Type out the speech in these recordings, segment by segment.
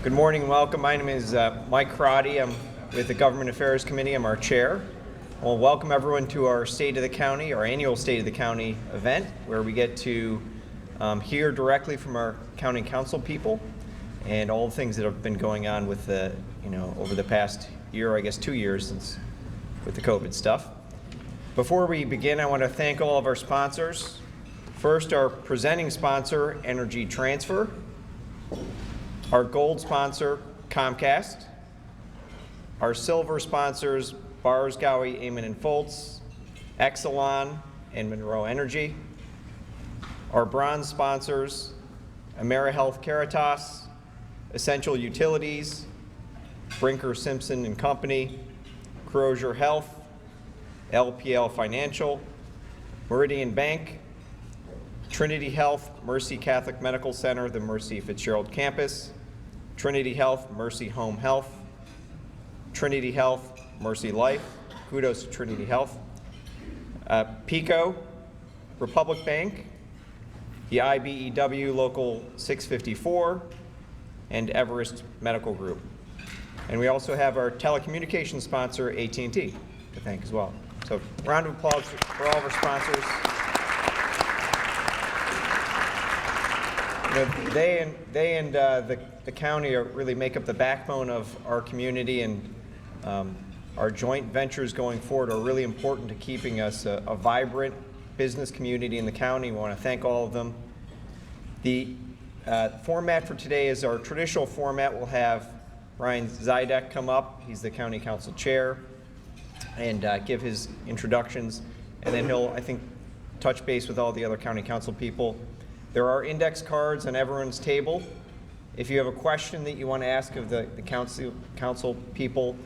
Good morning and welcome. My name is Mike Crotty. I'm with the Government Affairs Committee. I'm our chair. Well, welcome everyone to our State of the County, our annual State of the County event, where we get to hear directly from our county council people and all the things that have been going on with the, over the past year, I guess 2 years since with the COVID stuff. Before we begin, I want to thank all of our sponsors. First, our presenting sponsor, Energy Transfer. Our gold sponsor, Comcast. Our silver sponsors, Bars, Gowie, Amon and Foltz, Exelon, and Monroe Energy. Our bronze sponsors, AmeriHealth Caritas, Essential Utilities, Brinker Simpson and Company, Crozier Health, LPL Financial, Meridian Bank, Trinity Health, Mercy Catholic Medical Center, the Mercy Fitzgerald Campus, Trinity Health, Mercy Home Health, Trinity Health, Mercy Life, kudos to Trinity Health, PICO, Republic Bank, the IBEW Local 654, and Everest Medical Group. And we also have our telecommunications sponsor, AT&T, to thank as well. So round of applause for all of our sponsors. They and the county really make up the backbone of our community, and our joint ventures going forward are really important to keeping us a vibrant business community in the county. We want to thank all of them. The format for today is our traditional format. We'll have Brian Zidek come up. He's the county council chair, and give his introductions, and then he'll, I think, touch base with all the other county council people. There are index cards on everyone's table. If you have a question that you want to ask of the council people,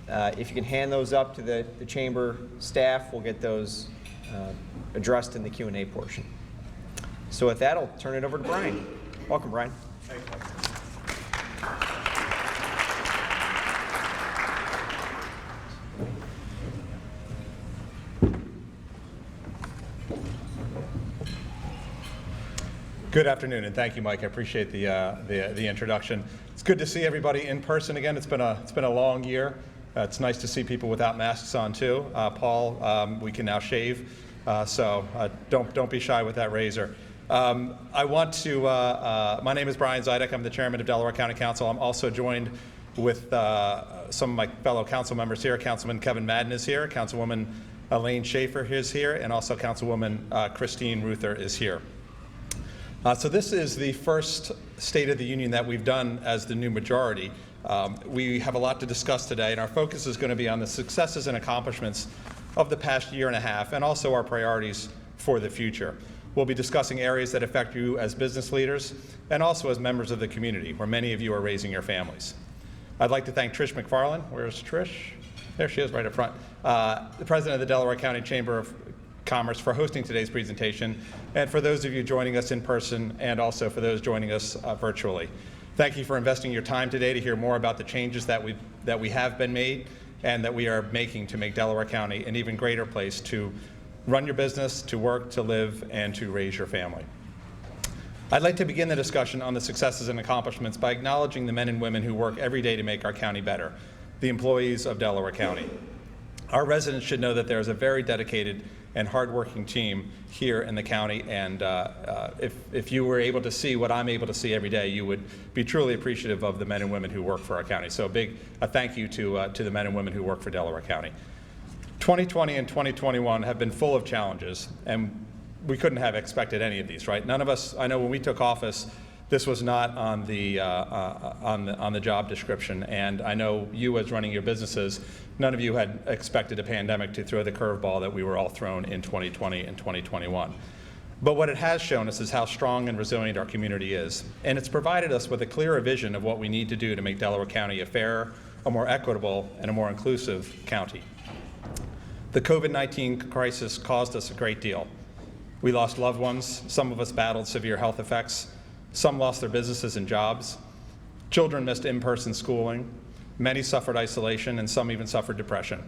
if you can hand those up to the chamber staff, we'll get those addressed in the Q&A portion. So with that, I'll turn it over to Brian. Welcome, Brian. Thanks, Mike. Good afternoon, and thank you, Mike. I appreciate the introduction. It's good to see everybody in person again. It's been a long year. It's nice to see people without masks on too. Paul, we can now shave, so don't be shy with that razor. I want to. My name is Brian Zidek. I'm the chairman of Delaware County Council. I'm also joined with some of my fellow council members here. Councilman Kevin Madden is here. Councilwoman Elaine Schaefer is here, and also Councilwoman Christine Ruther is here. So this is the first State of the Union that we've done as the new majority. We have a lot to discuss today, and our focus is going to be on the successes and accomplishments of the past year and a half, and also our priorities for the future. We'll be discussing areas that affect you as business leaders, and also as members of the community, where many of you are raising your families. I'd like to thank Trish McFarland. Where's Trish? There she is, right up front. The president of the Delaware County Chamber of Commerce, for hosting today's presentation, and for those of you joining us in person, and also for those joining us virtually. Thank you for investing your time today to hear more about the changes that we have been made and that we are making to make Delaware County an even greater place to run your business, to work, to live, and to raise your family. I'd like to begin the discussion on the successes and accomplishments by acknowledging the men and women who work every day to make our county better, the employees of Delaware County. Our residents should know that there is a very dedicated and hardworking team here in the county, and if you were able to see what I'm able to see every day, you would be truly appreciative of the men and women who work for our county. So a thank you to the men and women who work for Delaware County. 2020 and 2021 have been full of challenges, and we couldn't have expected any of these, right? None of us, I know when we took office, this was not on the job description, and I know you as running your businesses, none of you had expected a pandemic to throw the curveball that we were all thrown in 2020 and 2021. But what it has shown us is how strong and resilient our community is, and it's provided us with a clearer vision of what we need to do to make Delaware County a fairer, a more equitable, and a more inclusive county. The COVID-19 crisis caused us a great deal. We lost loved ones, some of us battled severe health effects, some lost their businesses and jobs, children missed in-person schooling, many suffered isolation, and some even suffered depression.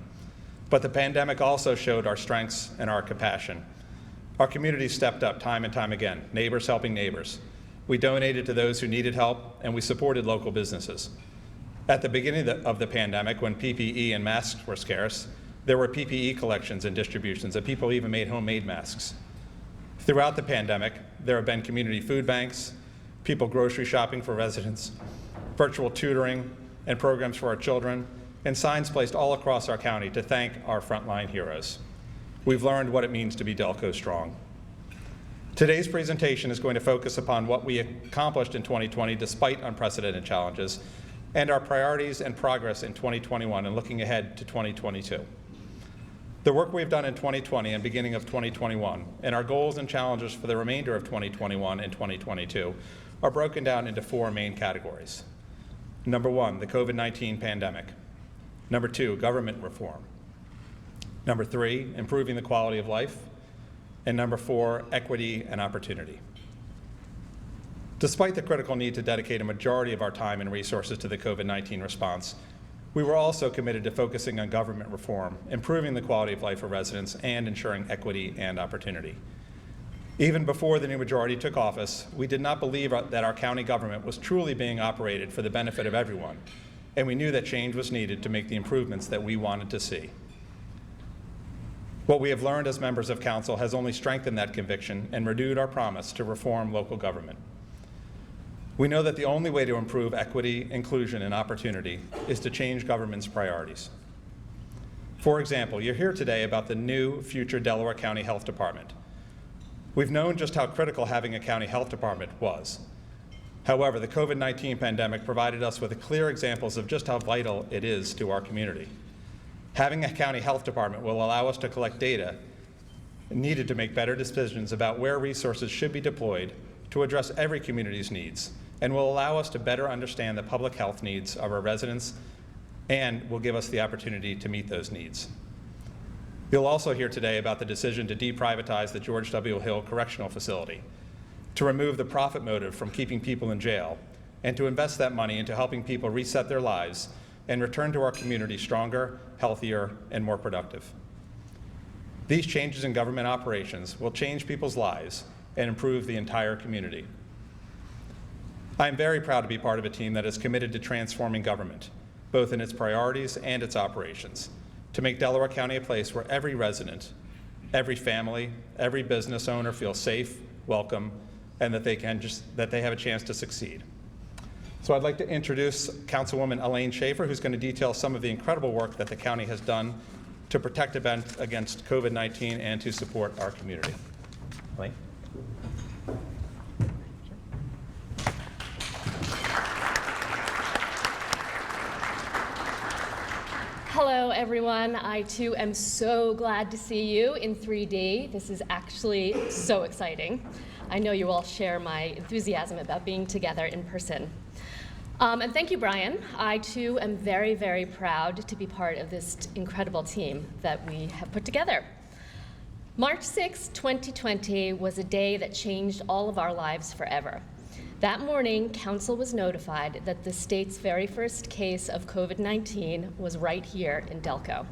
But the pandemic also showed our strengths and our compassion. Our community stepped up time and time again, neighbors helping neighbors. We donated to those who needed help, and we supported local businesses. At the beginning of the pandemic, when PPE and masks were scarce, there were PPE collections and distributions, and people even made homemade masks. Throughout the pandemic, there have been community food banks, people grocery shopping for residents, virtual tutoring, and programs for our children, and signs placed all across our county to thank our frontline heroes. We've learned what it means to be Delco strong. Today's presentation is going to focus upon what we accomplished in 2020 despite unprecedented challenges, and our priorities and progress in 2021 and looking ahead to 2022. The work we've done in 2020 and beginning of 2021, and our goals and challenges for the remainder of 2021 and 2022 are broken down into 4 main categories. Number 1, the COVID-19 pandemic. Number 2, government reform. Number 3, improving the quality of life. And number 4, equity and opportunity. Despite the critical need to dedicate a majority of our time and resources to the COVID-19 response, we were also committed to focusing on government reform, improving the quality of life for residents, and ensuring equity and opportunity. Even before the new majority took office, we did not believe that our county government was truly being operated for the benefit of everyone, and we knew that change was needed to make the improvements that we wanted to see. What we have learned as members of council has only strengthened that conviction and renewed our promise to reform local government. We know that the only way to improve equity, inclusion, and opportunity is to change government's priorities. For example, you're here today about the new future Delaware County Health Department. We've known just how critical having a county health department was. However, the COVID-19 pandemic provided us with clear examples of just how vital it is to our community. Having a county health department will allow us to collect data needed to make better decisions about where resources should be deployed to address every community's needs, and will allow us to better understand the public health needs of our residents and will give us the opportunity to meet those needs. You'll also hear today about the decision to deprivatize the George W. Hill Correctional Facility, to remove the profit motive from keeping people in jail, and to invest that money into helping people reset their lives and return to our community stronger, healthier, and more productive. These changes in government operations will change people's lives and improve the entire community. I am very proud to be part of a team that is committed to transforming government, both in its priorities and its operations, to make Delaware County a place where every resident, every family, every business owner feels safe, welcome, and that they have a chance to succeed. So I'd like to introduce Councilwoman Elaine Schaefer, who's going to detail some of the incredible work that the county has done to protect against COVID-19 and to support our community. Elaine? Hello, everyone. I, too, am so glad to see you in 3D. This is actually so exciting. I know you all share my enthusiasm about being together in person. And thank you, Brian. I, too, am very, very proud to be part of this incredible team that we have put together. March 6, 2020 was a day that changed all of our lives forever. That morning, Council was notified that the state's very first case of COVID-19 was right here in Delco.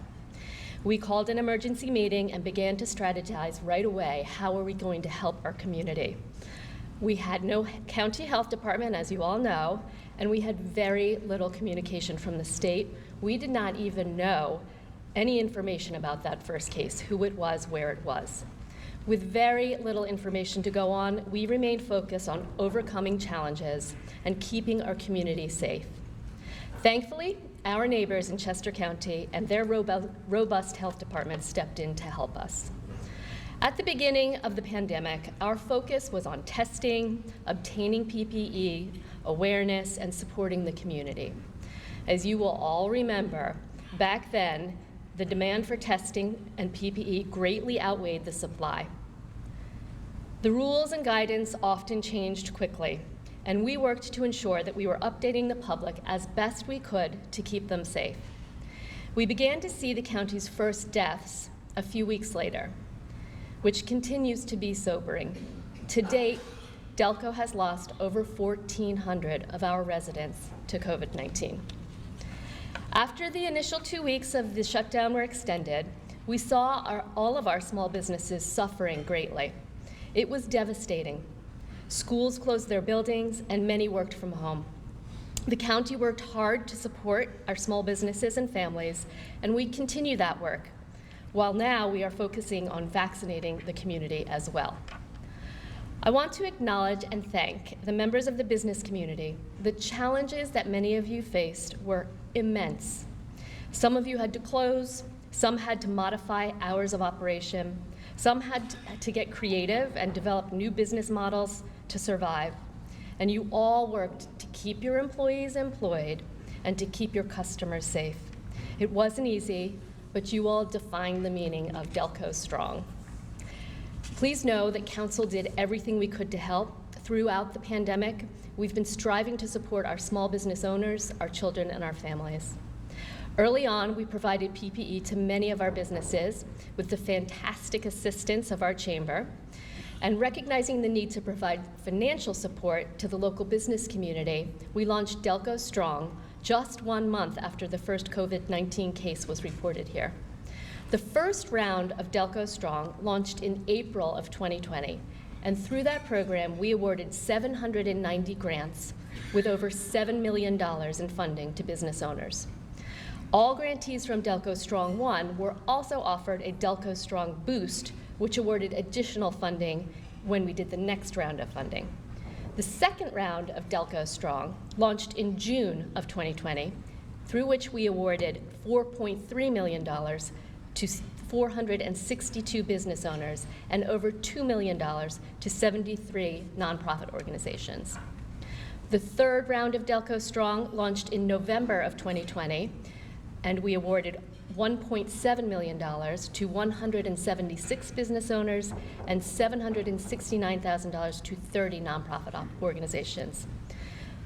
We called an emergency meeting and began to strategize right away, how are we going to help our community? We had no county health department, as you all know, and we had very little communication from the state. We did not even know any information about that first case, who it was, where it was. With very little information to go on, we remained focused on overcoming challenges and keeping our community safe. Thankfully, our neighbors in Chester County and their robust health department stepped in to help us. At the beginning of the pandemic, our focus was on testing, obtaining PPE, awareness, and supporting the community. As you will all remember, back then, the demand for testing and PPE greatly outweighed the supply. The rules and guidance often changed quickly, and we worked to ensure that we were updating the public as best we could to keep them safe. We began to see the county's first deaths a few weeks later, which continues to be sobering. To date, Delco has lost over 1,400 of our residents to COVID-19. After the initial 2 weeks of the shutdown were extended, we saw all of our small businesses suffering greatly. It was devastating. Schools closed their buildings, and many worked from home. The county worked hard to support our small businesses and families, and we continue that work, while now we are focusing on vaccinating the community as well. I want to acknowledge and thank the members of the business community. The challenges that many of you faced were immense. Some of you had to close, some had to modify hours of operation, some had to get creative and develop new business models to survive. And you all worked to keep your employees employed and to keep your customers safe. It wasn't easy, but you all defined the meaning of Delco Strong. Please know that Council did everything we could to help throughout the pandemic. We've been striving to support our small business owners, our children, and our families. Early on, we provided PPE to many of our businesses with the fantastic assistance of our chamber. And recognizing the need to provide financial support to the local business community, we launched Delco Strong just 1 month after the first COVID-19 case was reported here. The first round of Delco Strong launched in April of 2020, and through that program, we awarded 790 grants with over $7 million in funding to business owners. All grantees from Delco Strong 1 were also offered a Delco Strong Boost, which awarded additional funding when we did the next round of funding. The second round of Delco Strong launched in June of 2020, through which we awarded $4.3 million to 462 business owners and over $2 million to 73 nonprofit organizations. The third round of Delco Strong launched in November of 2020, and we awarded $1.7 million to 176 business owners and $769,000 to 30 nonprofit organizations.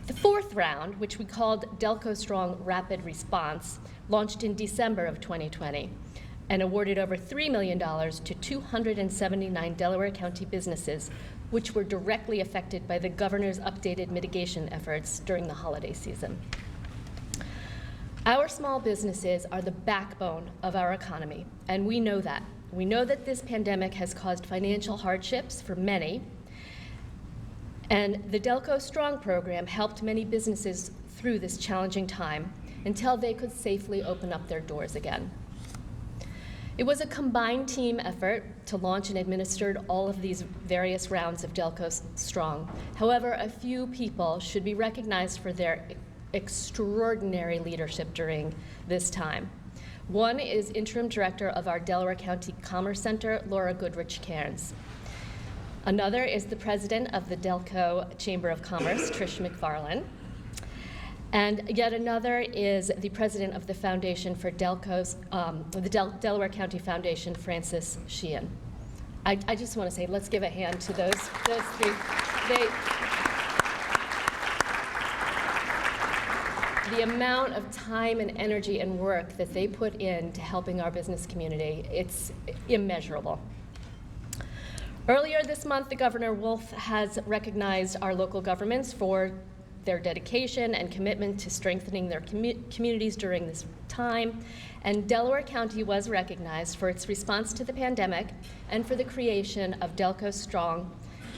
The fourth round, which we called Delco Strong Rapid Response, launched in December of 2020 and awarded over $3 million to 279 Delaware County businesses, which were directly affected by the governor's updated mitigation efforts during the holiday season. Our small businesses are the backbone of our economy, and we know that. We know that this pandemic has caused financial hardships for many, and the Delco Strong program helped many businesses through this challenging time until they could safely open up their doors again. It was a combined team effort to launch and administer all of these various rounds of Delco Strong. However, a few people should be recognized for their extraordinary leadership during this time. One is Interim Director of our Delaware County Commerce Center, Laura Goodrich-Cairns. Another is the President of the Delco Chamber of Commerce, Trish McFarland. And yet another is the President of the Foundation for Delco's, Delaware County Foundation, Francis Sheehan. I just want to say, let's give a hand to those three. The amount of time and energy and work that they put into helping our business community, it's immeasurable. Earlier this month, the Governor Wolf has recognized our local governments for their dedication and commitment to strengthening their communities during this time, and Delaware County was recognized for its response to the pandemic and for the creation of Delco Strong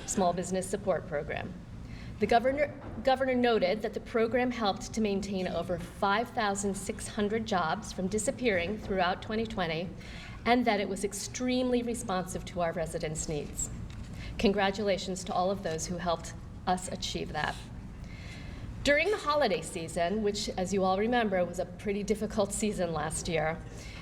Small Business Support Program. The governor noted that the program helped to maintain over 5,600 jobs from disappearing throughout 2020, and that it was extremely responsive to our residents' needs. Congratulations to all of those who helped us achieve that. During the holiday season, which, as you all remember, was a pretty difficult season last year,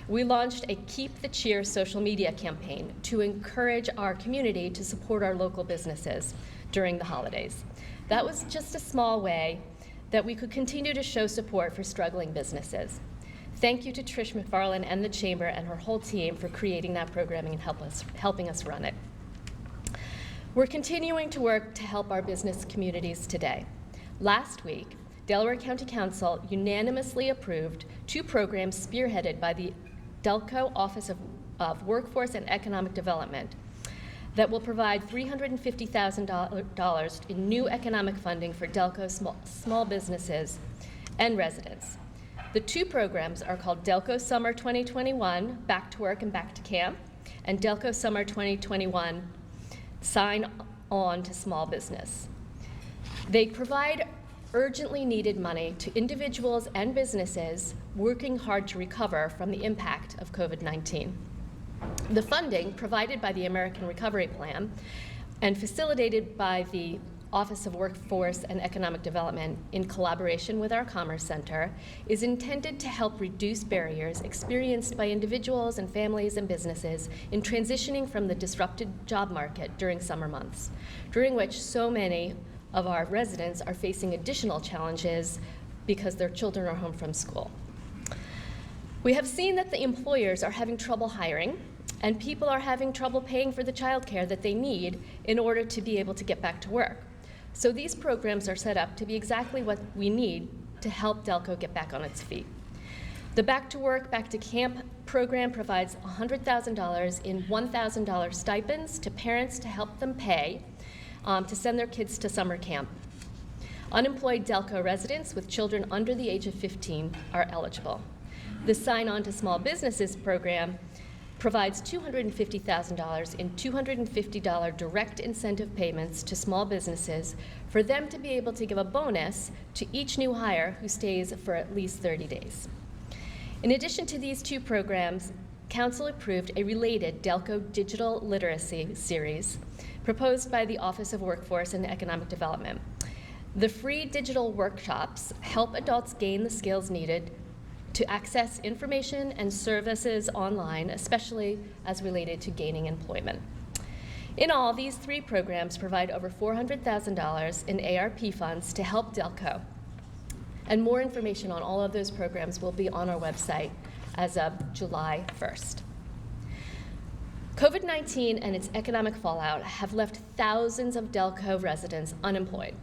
we launched a Keep the Cheer social media campaign to encourage our community to support our local businesses during the holidays. That was just a small way that we could continue to show support for struggling businesses. Thank you to Trish McFarland and the Chamber and her whole team for creating that programming and helping us run it. We're continuing to work to help our business communities today. Last week, Delaware County Council unanimously approved 2 programs spearheaded by the Delco Office of Workforce and Economic Development that will provide $350,000 in new economic funding for Delco small businesses and residents. The 2 programs are called Delco Summer 2021, Back to Work and Back to Camp, and Delco Summer 2021, Sign on to small business. They provide urgently needed money to individuals and businesses working hard to recover from the impact of COVID-19. The funding provided by the American Recovery Plan and facilitated by the Office of Workforce and Economic Development in collaboration with our Commerce Center is intended to help reduce barriers experienced by individuals and families and businesses in transitioning from the disrupted job market during summer months, during which so many of our residents are facing additional challenges because their children are home from school. We have seen that the employers are having trouble hiring, and people are having trouble paying for the childcare that they need in order to be able to get back to work. So these programs are set up to be exactly what we need to help Delco get back on its feet. The Back to Work, Back to Camp program provides $100,000 in $1,000 stipends to parents to help them pay to send their kids to summer camp. Unemployed Delco residents with children under the age of 15 are eligible. The Sign On to Small Businesses program provides $250,000 in $250 direct incentive payments to small businesses for them to be able to give a bonus to each new hire who stays for at least 30 days. In addition to these two programs, Council approved a related Delco Digital Literacy series proposed by the Office of Workforce and Economic Development. The free digital workshops help adults gain the skills needed to access information and services online, especially as related to gaining employment. In all, these three programs provide over $400,000 in ARP funds to help Delco. And more information on all of those programs will be on our website as of July 1st. COVID-19 and its economic fallout have left thousands of Delco residents unemployed.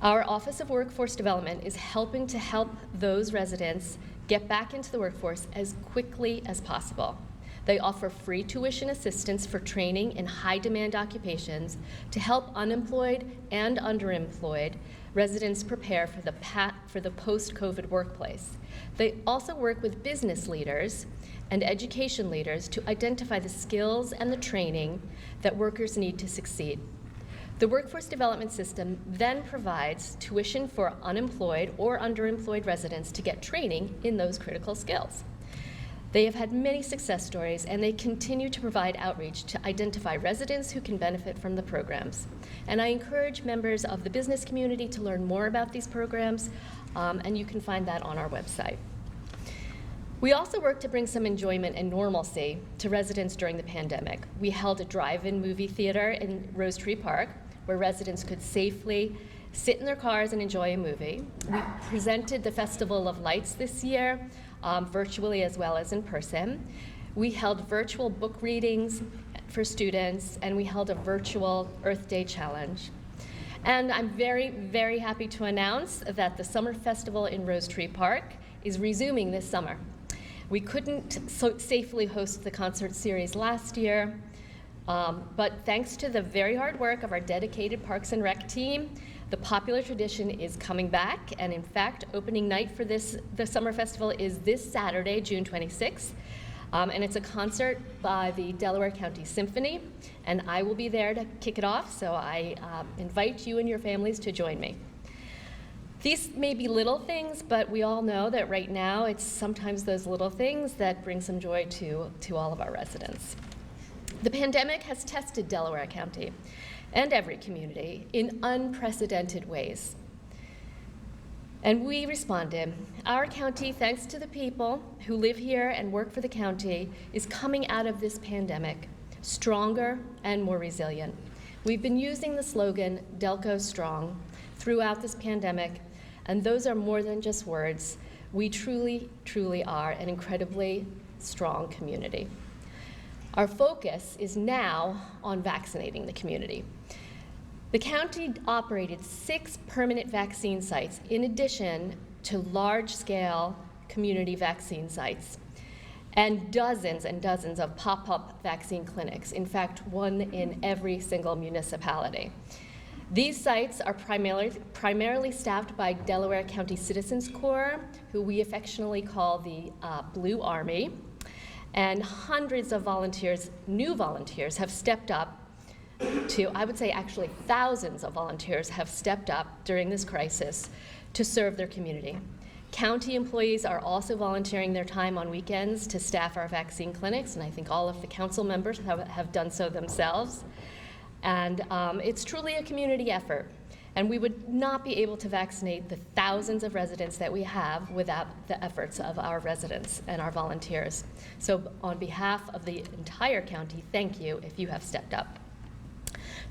Our Office of Workforce Development is helping to help those residents get back into the workforce as quickly as possible. They offer free tuition assistance for training in high-demand occupations to help unemployed and underemployed residents prepare for the post-COVID workplace. They also work with business leaders and education leaders to identify the skills and the training that workers need to succeed. The workforce development system then provides tuition for unemployed or underemployed residents to get training in those critical skills. They have had many success stories, and they continue to provide outreach to identify residents who can benefit from the programs. And I encourage members of the business community to learn more about these programs, and you can find that on our website. We also work to bring some enjoyment and normalcy to residents during the pandemic. We held a drive-in movie theater in Rose Tree Park, where residents could safely sit in their cars and enjoy a movie. We presented the Festival of Lights this year, virtually as well as in person. We held virtual book readings for students, and we held a virtual Earth Day challenge. And I'm very, very happy to announce that the Summer Festival in Rose Tree Park is resuming this summer. We couldn't safely host the concert series last year, but thanks to the very hard work of our dedicated Parks and Rec team, the popular tradition is coming back, and in fact, opening night for the Summer Festival is this Saturday, June 26th, and it's a concert by the Delaware County Symphony, and I will be there to kick it off, so I invite you and your families to join me. These may be little things, but we all know that right now it's sometimes those little things that bring some joy to all of our residents. The pandemic has tested Delaware County and every community in unprecedented ways. And we responded. Our county, thanks to the people who live here and work for the county, is coming out of this pandemic stronger and more resilient. We've been using the slogan, Delco Strong, throughout this pandemic, and those are more than just words. We truly, truly are an incredibly strong community. Our focus is now on vaccinating the community. The county operated 6 permanent vaccine sites in addition to large-scale community vaccine sites and dozens of pop-up vaccine clinics, in fact, one in every single municipality. These sites are primarily staffed by Delaware County Citizens Corps, who we affectionately call the Blue Army, and hundreds of volunteers, new volunteers, have stepped up to, I would say actually thousands of volunteers have stepped up during this crisis to serve their community. County employees are also volunteering their time on weekends to staff our vaccine clinics, and I think all of the council members have done so themselves. And it's truly a community effort. And we would not be able to vaccinate the thousands of residents that we have without the efforts of our residents and our volunteers. So on behalf of the entire county, thank you if you have stepped up.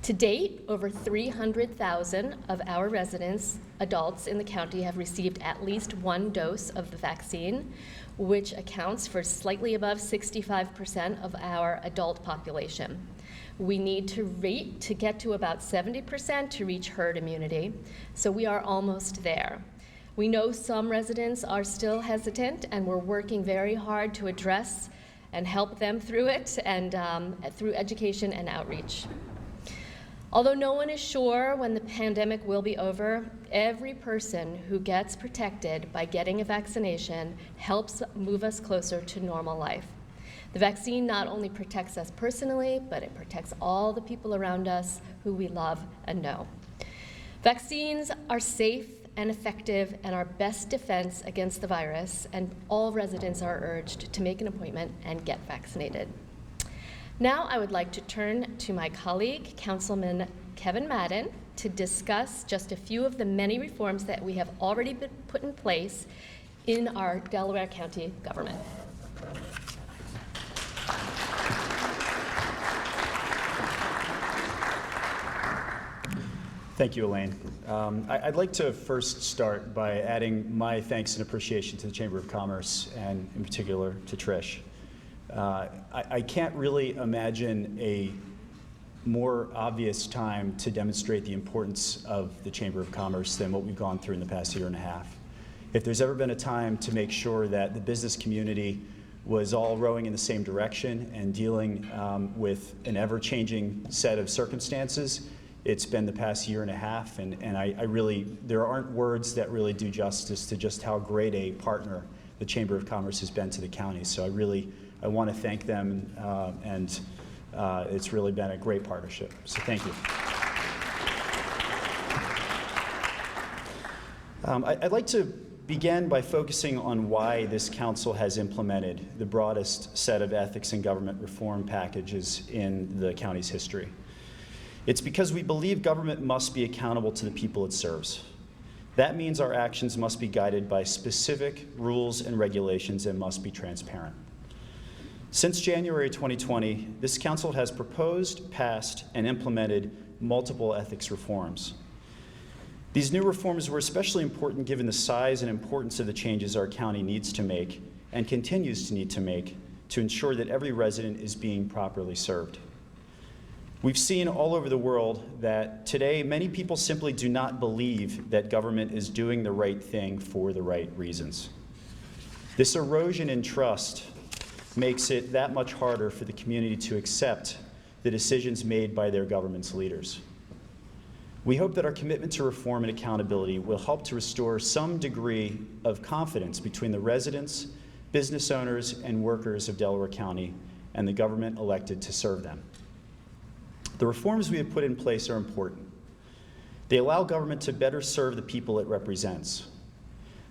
To date, over 300,000 of our residents, adults in the county, have received at least one dose of the vaccine, which accounts for slightly above 65% of our adult population. We need to get to about 70% to reach herd immunity, so we are almost there. We know some residents are still hesitant, and we're working very hard to address and help them through it, and through education and outreach. Although no one is sure when the pandemic will be over, every person who gets protected by getting a vaccination helps move us closer to normal life. The vaccine not only protects us personally, but it protects all the people around us who we love and know. Vaccines are safe and effective and our best defense against the virus, and all residents are urged to make an appointment and get vaccinated. Now I would like to turn to my colleague, Councilman Kevin Madden, to discuss just a few of the many reforms that we have already been put in place in our Delaware County government. Thank you, Elaine. I'd like to first start by adding my thanks and appreciation to the Chamber of Commerce, and in particular to Trish. I can't really imagine a more obvious time to demonstrate the importance of the Chamber of Commerce than what we've gone through in the past year and a half. If there's ever been a time to make sure that the business community was all rowing in the same direction and dealing with an ever-changing set of circumstances, it's been the past year and a half, and I really, there aren't words that really do justice to just how great a partner the Chamber of Commerce has been to the county. So I want to thank them, and it's really been a great partnership. So thank you. I'd like to begin by focusing on why this council has implemented the broadest set of ethics and government reform packages in the county's history. It's because we believe government must be accountable to the people it serves. That means our actions must be guided by specific rules and regulations and must be transparent. Since January 2020, this council has proposed, passed, and implemented multiple ethics reforms. These new reforms were especially important given the size and importance of the changes our county needs to make and continues to need to make to ensure that every resident is being properly served. We've seen all over the world that today many people simply do not believe that government is doing the right thing for the right reasons. This erosion in trust makes it that much harder for the community to accept the decisions made by their government's leaders. We hope that our commitment to reform and accountability will help to restore some degree of confidence between the residents, business owners, and workers of Delaware County and the government elected to serve them. The reforms we have put in place are important. They allow government to better serve the people it represents.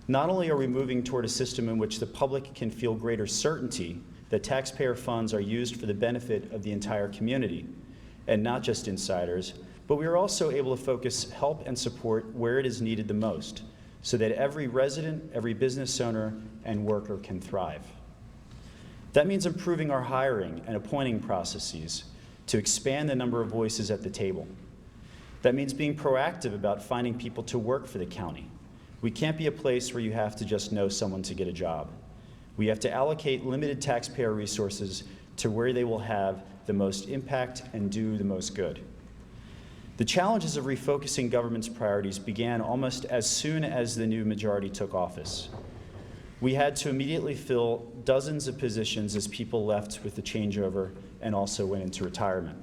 Not only are we moving toward a system in which the public can feel greater certainty that taxpayer funds are used for the benefit of the entire community and not just insiders, but we are also able to focus help and support where it is needed the most so that every resident, every business owner, and worker can thrive. That means improving our hiring and appointing processes to expand the number of voices at the table. That means being proactive about finding people to work for the county. We can't be a place where you have to just know someone to get a job. We have to allocate limited taxpayer resources to where they will have the most impact and do the most good. The challenges of refocusing government's priorities began almost as soon as the new majority took office. We had to immediately fill dozens of positions as people left with the changeover and also went into retirement.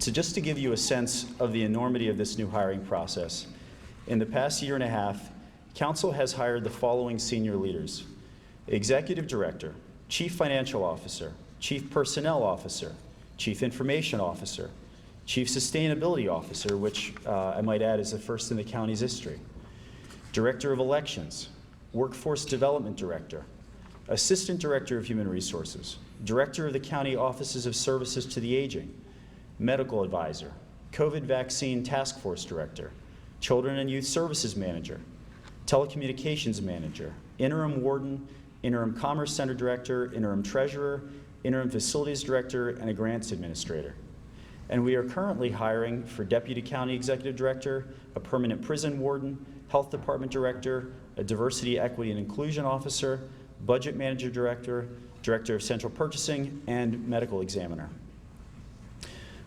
So just to give you a sense of the enormity of this new hiring process, in the past year and a half, Council has hired the following senior leaders: Executive Director, Chief Financial Officer, Chief Personnel Officer, Chief Information Officer, Chief Sustainability Officer, which I might add is the first in the county's history, Director of Elections, Workforce Development Director, Assistant Director of Human Resources, Director of the County Offices of Services to the Aging, Medical Advisor, COVID Vaccine Task Force Director, Children and Youth Services Manager, Telecommunications Manager, Interim Warden, Interim Commerce Center Director, Interim Treasurer, Interim Facilities Director, and a Grants Administrator. And we are currently hiring for Deputy County Executive Director, a Permanent Prison Warden, Health Department Director, a Diversity, Equity, and Inclusion Officer, Budget Manager Director, Director of Central Purchasing, and Medical Examiner.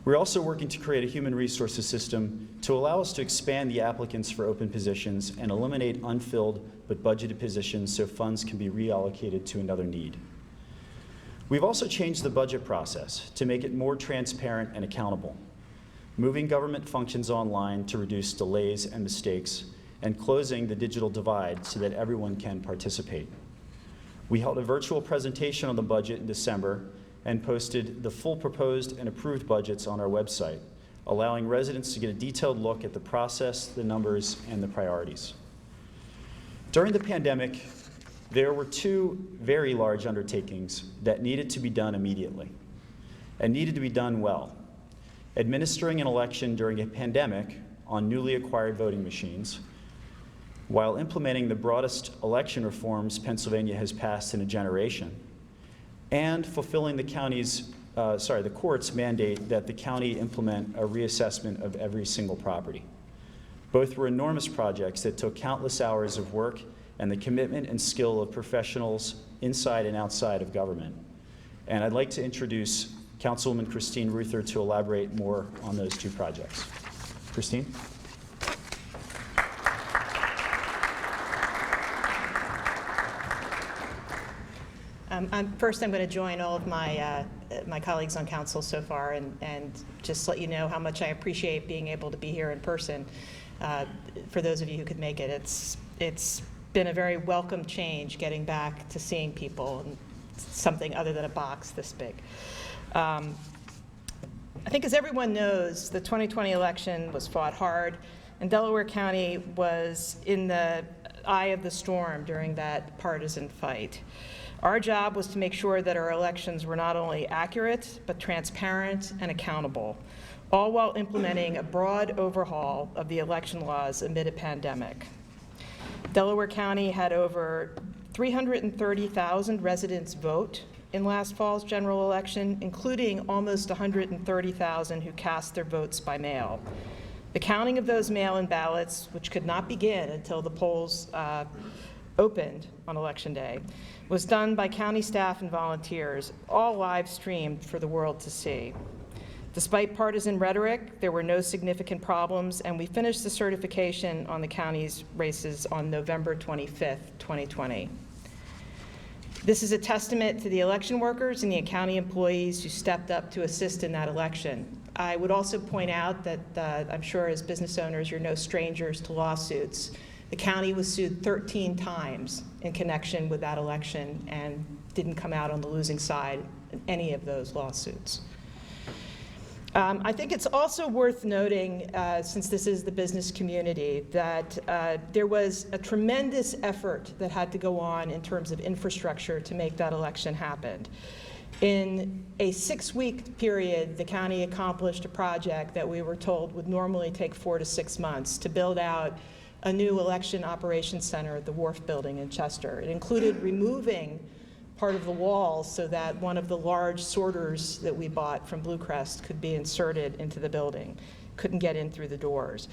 We're also working to create a human resources system to allow us to expand the applicants for open positions and eliminate unfilled but budgeted positions so funds can be reallocated to another need. We've also changed the budget process to make it more transparent and accountable, moving government functions online to reduce delays and mistakes, and closing the digital divide so that everyone can participate. We held a virtual presentation on the budget in December and posted the full proposed and approved budgets on our website, allowing residents to get a detailed look at the process, the numbers, and the priorities. During the pandemic, there were two very large undertakings that needed to be done immediately and needed to be done well. Administering an election during a pandemic on newly acquired voting machines, while implementing the broadest election reforms Pennsylvania has passed in a generation, and fulfilling the court's mandate that the county implement a reassessment of every single property. Both were enormous projects that took countless hours of work and the commitment and skill of professionals inside and outside of government. And I'd like to introduce Councilwoman Christine Ruther to elaborate more on those two projects. Christine? First, I'm going to join all of my colleagues on council so far and just let you know how much I appreciate being able to be here in person. For those of you who could make it, it's been a very welcome change getting back to seeing people and something other than a box this big. I think as everyone knows, the 2020 election was fought hard, and Delaware County was in the eye of the storm during that partisan fight. Our job was to make sure that our elections were not only accurate, but transparent and accountable, all while implementing a broad overhaul of the election laws amid a pandemic. Delaware County had over 330,000 residents vote in last fall's general election, including almost 130,000 who cast their votes by mail. The counting of those mail-in ballots, which could not begin until the polls opened on Election Day, was done by county staff and volunteers, all live streamed for the world to see. Despite partisan rhetoric, there were no significant problems, and we finished the certification on the county's races on November 25th, 2020. This is a testament to the election workers and the county employees who stepped up to assist in that election. I would also point out that I'm sure as business owners, you're no strangers to lawsuits. The county was sued 13 times in connection with that election and didn't come out on the losing side in any of those lawsuits. I think it's also worth noting, since this is the business community, that there was a tremendous effort that had to go on in terms of infrastructure to make that election happen. In a 6-week period, the county accomplished a project that we were told would normally take 4 to 6 months to build out a new election operations center at the Wharf Building in Chester. It included removing part of the wall so that one of the large sorters that we bought from Blue Crest could be inserted into the building. Couldn't get in through the doors.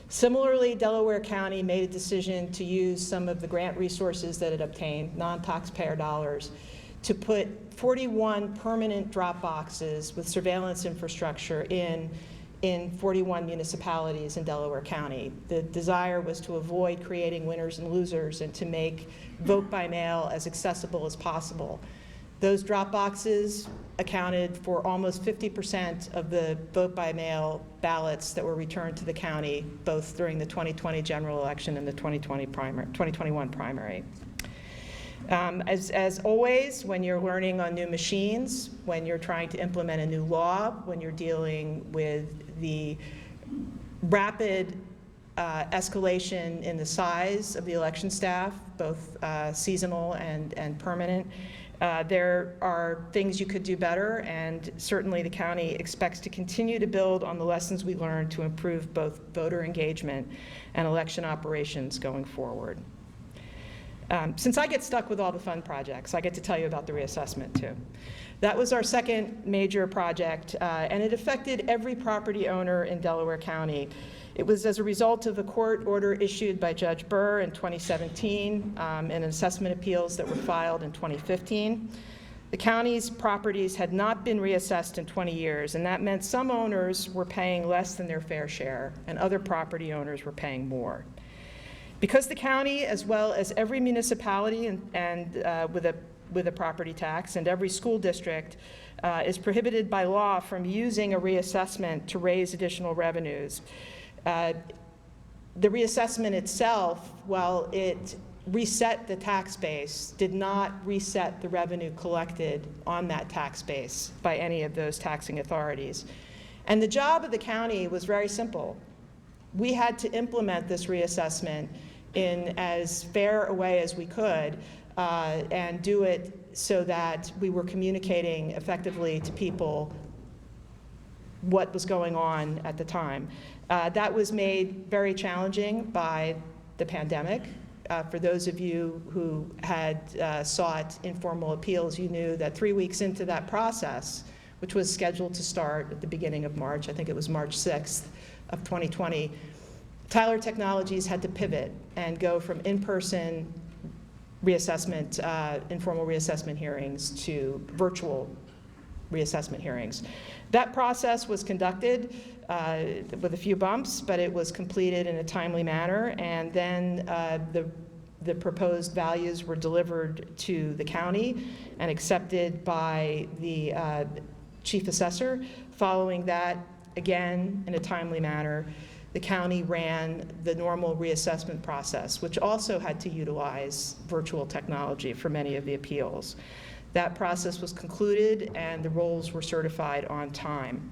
Similarly, Delaware County made a decision to use some of the grant resources that it obtained, non-taxpayer dollars, to put 41 permanent drop boxes with surveillance infrastructure in 41 municipalities in Delaware County. The desire was to avoid creating winners and losers and to make vote by mail as accessible as possible. Those drop boxes accounted for almost 50% of the vote by mail ballots that were returned to the county, both during the 2020 general election and the 2021 primary. As always, when you're learning on new machines, when you're trying to implement a new law, when you're dealing with the rapid escalation in the size of the election staff, both seasonal and permanent, there are things you could do better, and certainly the county expects to continue to build on the lessons we learned to improve both voter engagement and election operations going forward. Since I get stuck with all the fun projects, I get to tell you about the reassessment too. That was our second major project, and it affected every property owner in Delaware County. It was as a result of a court order issued by Judge Burr in 2017 and assessment appeals that were filed in 2015. The county's properties had not been reassessed in 20 years, and that meant some owners were paying less than their fair share, and other property owners were paying more. Because the county, as well as every municipality with a property tax and every school district, is prohibited by law from using a reassessment to raise additional revenues. The reassessment itself, while it reset the tax base, did not reset the revenue collected on that tax base by any of those taxing authorities. And the job of the county was very simple. We had to implement this reassessment in as fair a way as we could, and do it so that we were communicating effectively to people what was going on at the time. That was made very challenging by the pandemic. For those of you who had sought informal appeals, you knew that 3 weeks into that process, which was scheduled to start at the beginning of March, I think it was March 6th of 2020, Tyler Technologies had to pivot and go from in-person reassessment, informal reassessment hearings to virtual reassessment hearings. That process was conducted with a few bumps, but it was completed in a timely manner, and then the proposed values were delivered to the county and accepted by the chief assessor. Following that, again, in a timely manner, the county ran the normal reassessment process, which also had to utilize virtual technology for many of the appeals. That process was concluded and the rolls were certified on time.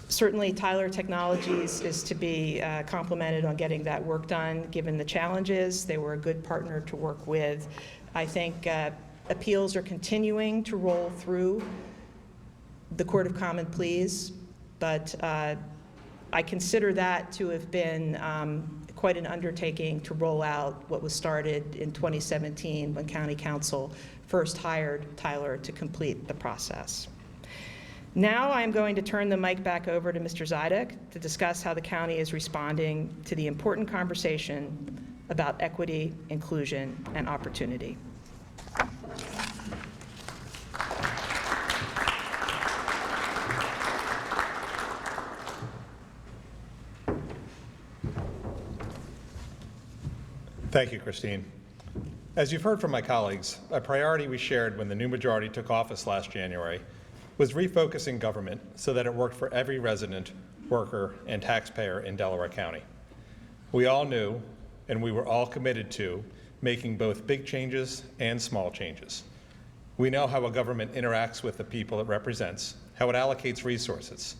Certainly, Tyler Technologies is to be complimented on getting that work done, given the challenges. They were a good partner to work with. I think appeals are continuing to roll through the Court of Common Pleas, but I consider that to have been quite an undertaking to roll out what was started in 2017 when County Council first hired Tyler to complete the process. Now I'm going to turn the mic back over to Mr. Zidek to discuss how the county is responding to the important conversation about equity, inclusion, and opportunity. Thank you, Christine. As you've heard from my colleagues, a priority we shared when the new majority took office last January was refocusing government so that it worked for every resident, worker, and taxpayer in Delaware County. We all knew, and we were all committed to, making both big changes and small changes. We know how a government interacts with the people it represents, how it allocates resources,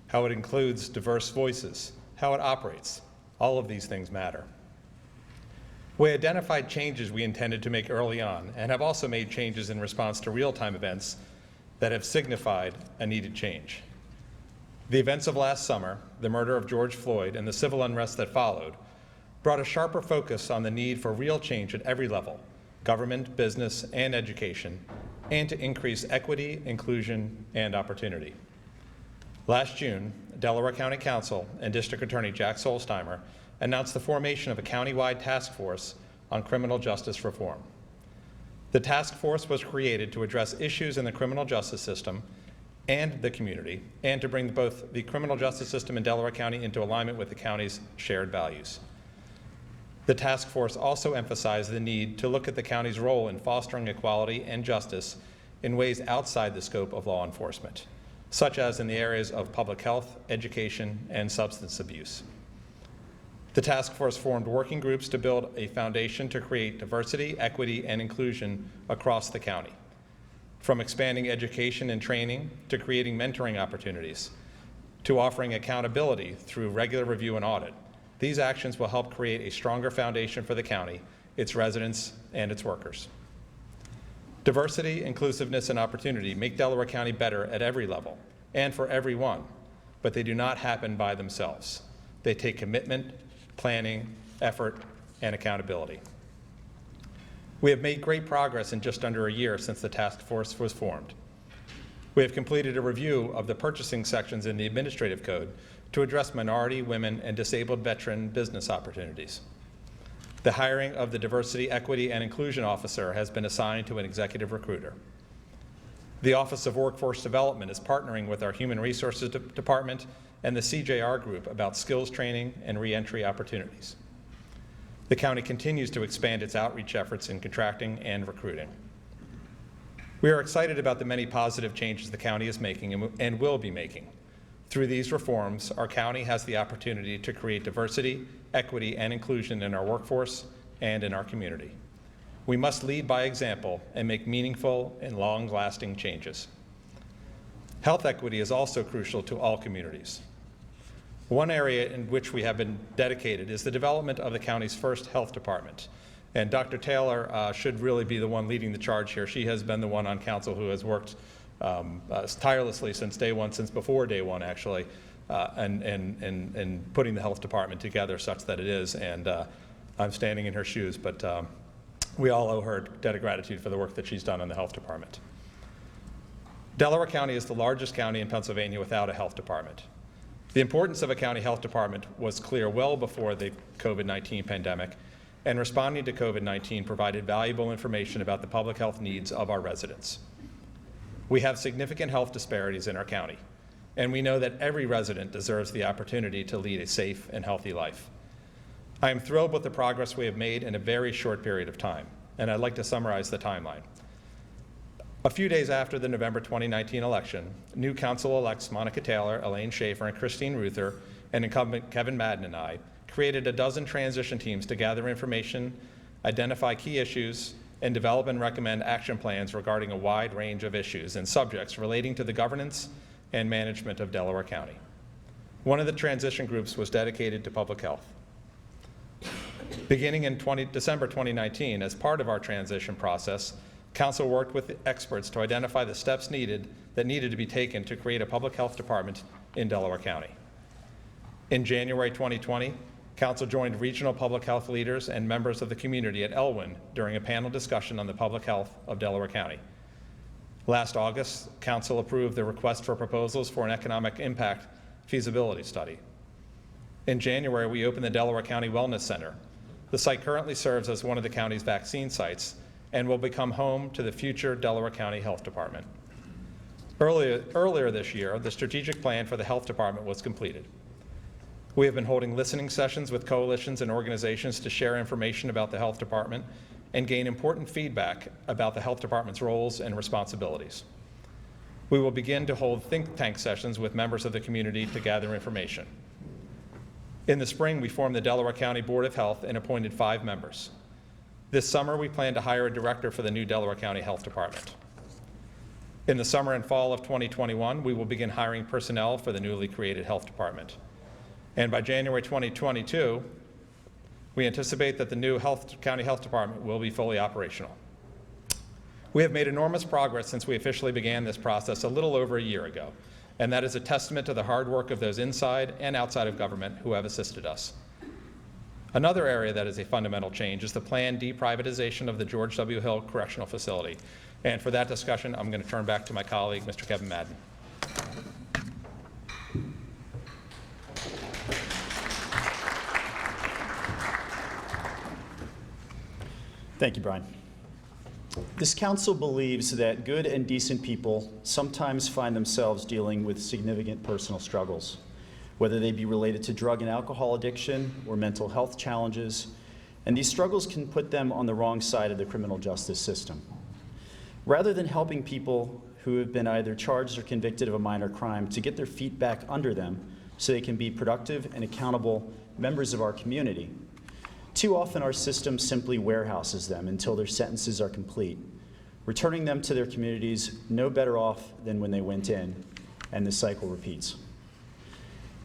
how it includes diverse voices, how it operates. All of these things matter. We identified changes we intended to make early on and have also made changes in response to real-time events that have signified a needed change. The events of last summer, the murder of George Floyd and the civil unrest that followed, brought a sharper focus on the need for real change at every level, government, business, and education, and to increase equity, inclusion, and opportunity. Last June, Delaware County Council and District Attorney Jack Solstheimer announced the formation of a countywide task force on criminal justice reform. The task force was created to address issues in the criminal justice system and the community, and to bring both the criminal justice system in Delaware County into alignment with the county's shared values. The task force also emphasized the need to look at the county's role in fostering equality and justice in ways outside the scope of law enforcement, such as in the areas of public health, education, and substance abuse. The task force formed working groups to build a foundation to create diversity, equity, and inclusion across the county, from expanding education and training to creating mentoring opportunities to offering accountability through regular review and audit. These actions will help create a stronger foundation for the county, its residents, and its workers. Diversity, inclusiveness, and opportunity make Delaware County better at every level and for everyone, but they do not happen by themselves. They take commitment, planning, effort, and accountability. We have made great progress in just under a year since the task force was formed. We have completed a review of the purchasing sections in the administrative code to address minority, women, and disabled veteran business opportunities. The hiring of the Diversity, Equity, and Inclusion Officer has been assigned to an executive recruiter. The Office of Workforce Development is partnering with our Human Resources Department and the CJR Group about skills training and reentry opportunities. The county continues to expand its outreach efforts in contracting and recruiting. We are excited about the many positive changes the county is making and will be making. Through these reforms, our county has the opportunity to create diversity, equity, and inclusion in our workforce and in our community. We must lead by example and make meaningful and long-lasting changes. Health equity is also crucial to all communities. One area in which we have been dedicated is the development of the county's first health department. And Dr. Taylor should really be the one leading the charge here. She has been the one on council who has worked tirelessly since day one, since before day one actually, and putting the health department together such that it is. And I'm standing in her shoes, but we all owe her a debt of gratitude for the work that she's done in the health department. Delaware County is the largest county in Pennsylvania without a health department. The importance of a county health department was clear well before the COVID-19 pandemic, and responding to COVID-19 provided valuable information about the public health needs of our residents. We have significant health disparities in our county, and we know that every resident deserves the opportunity to lead a safe and healthy life. I am thrilled with the progress we have made in a very short period of time, and I'd like to summarize the timeline. A few days after the November 2019 election, new council-elects Monica Taylor, Elaine Schaefer, and Christine Ruther, and incumbent Kevin Madden and I created a dozen transition teams to gather information, identify key issues, and develop and recommend action plans regarding a wide range of issues and subjects relating to the governance and management of Delaware County. One of the transition groups was dedicated to public health. Beginning in December 2019, as part of our transition process, Council worked with the experts to identify the steps that needed to be taken to create a public health department in Delaware County. In January 2020, Council joined regional public health leaders and members of the community at Elwyn during a panel discussion on the public health of Delaware County. Last August, Council approved the request for proposals for an economic impact feasibility study. In January, we opened the Delaware County Wellness Center. The site currently serves as one of the county's vaccine sites and will become home to the future Delaware County Health Department. Earlier this year, the strategic plan for the health department was completed. We have been holding listening sessions with coalitions and organizations to share information about the health department and gain important feedback about the health department's roles and responsibilities. We will begin to hold think tank sessions with members of the community to gather information. In the spring, we formed the Delaware County Board of Health and appointed 5 members. This summer, we plan to hire a director for the new Delaware County Health Department. In the summer and fall of 2021, we will begin hiring personnel for the newly created health department. And by January 2022, we anticipate that the new county health department will be fully operational. We have made enormous progress since we officially began this process a little over a year ago, and that is a testament to the hard work of those inside and outside of government who have assisted us. Another area that is a fundamental change is the planned deprivatization of the George W. Hill Correctional Facility. And for that discussion, I'm going to turn back to my colleague, Mr. Kevin Madden. Thank you, Brian. This council believes that good and decent people sometimes find themselves dealing with significant personal struggles, whether they be related to drug and alcohol addiction or mental health challenges, and these struggles can put them on the wrong side of the criminal justice system. Rather than helping people who have been either charged or convicted of a minor crime to get their feet back under them so they can be productive and accountable members of our community. Too often our system simply warehouses them until their sentences are complete, returning them to their communities no better off than when they went in, and the cycle repeats.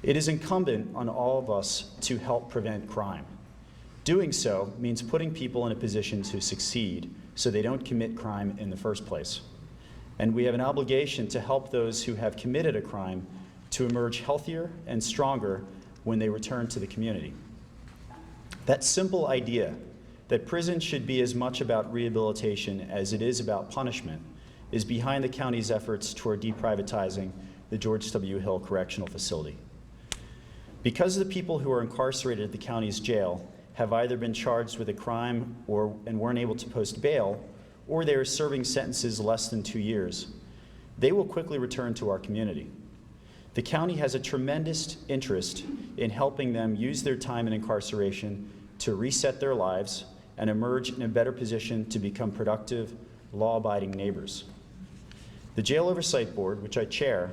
It is incumbent on all of us to help prevent crime. Doing so means putting people in a position to succeed so they don't commit crime in the first place. And we have an obligation to help those who have committed a crime to emerge healthier and stronger when they return to the community. That simple idea that prison should be as much about rehabilitation as it is about punishment is behind the county's efforts toward deprivatizing the George W. Hill Correctional Facility. Because the people who are incarcerated at the county's jail have either been charged with a crime and weren't able to post bail, or they are serving sentences less than 2 years, they will quickly return to our community. The county has a tremendous interest in helping them use their time in incarceration to reset their lives and emerge in a better position to become productive, law-abiding neighbors. The Jail Oversight Board, which I chair,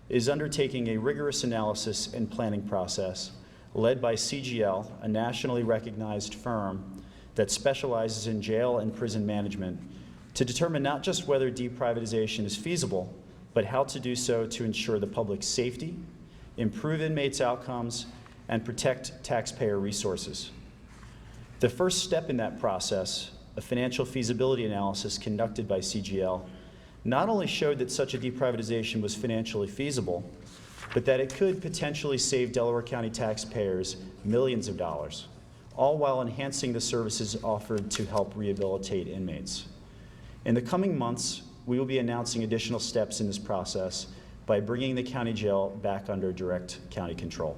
is undertaking a rigorous analysis and planning process led by CGL, a nationally recognized firm that specializes in jail and prison management, to determine not just whether deprivatization is feasible, but how to do so to ensure the public's safety, improve inmates' outcomes, and protect taxpayer resources. The first step in that process, a financial feasibility analysis conducted by CGL, not only showed that such a deprivatization was financially feasible, but that it could potentially save Delaware County taxpayers millions of dollars, all while enhancing the services offered to help rehabilitate inmates. In the coming months, we will be announcing additional steps in this process by bringing the county jail back under direct county control.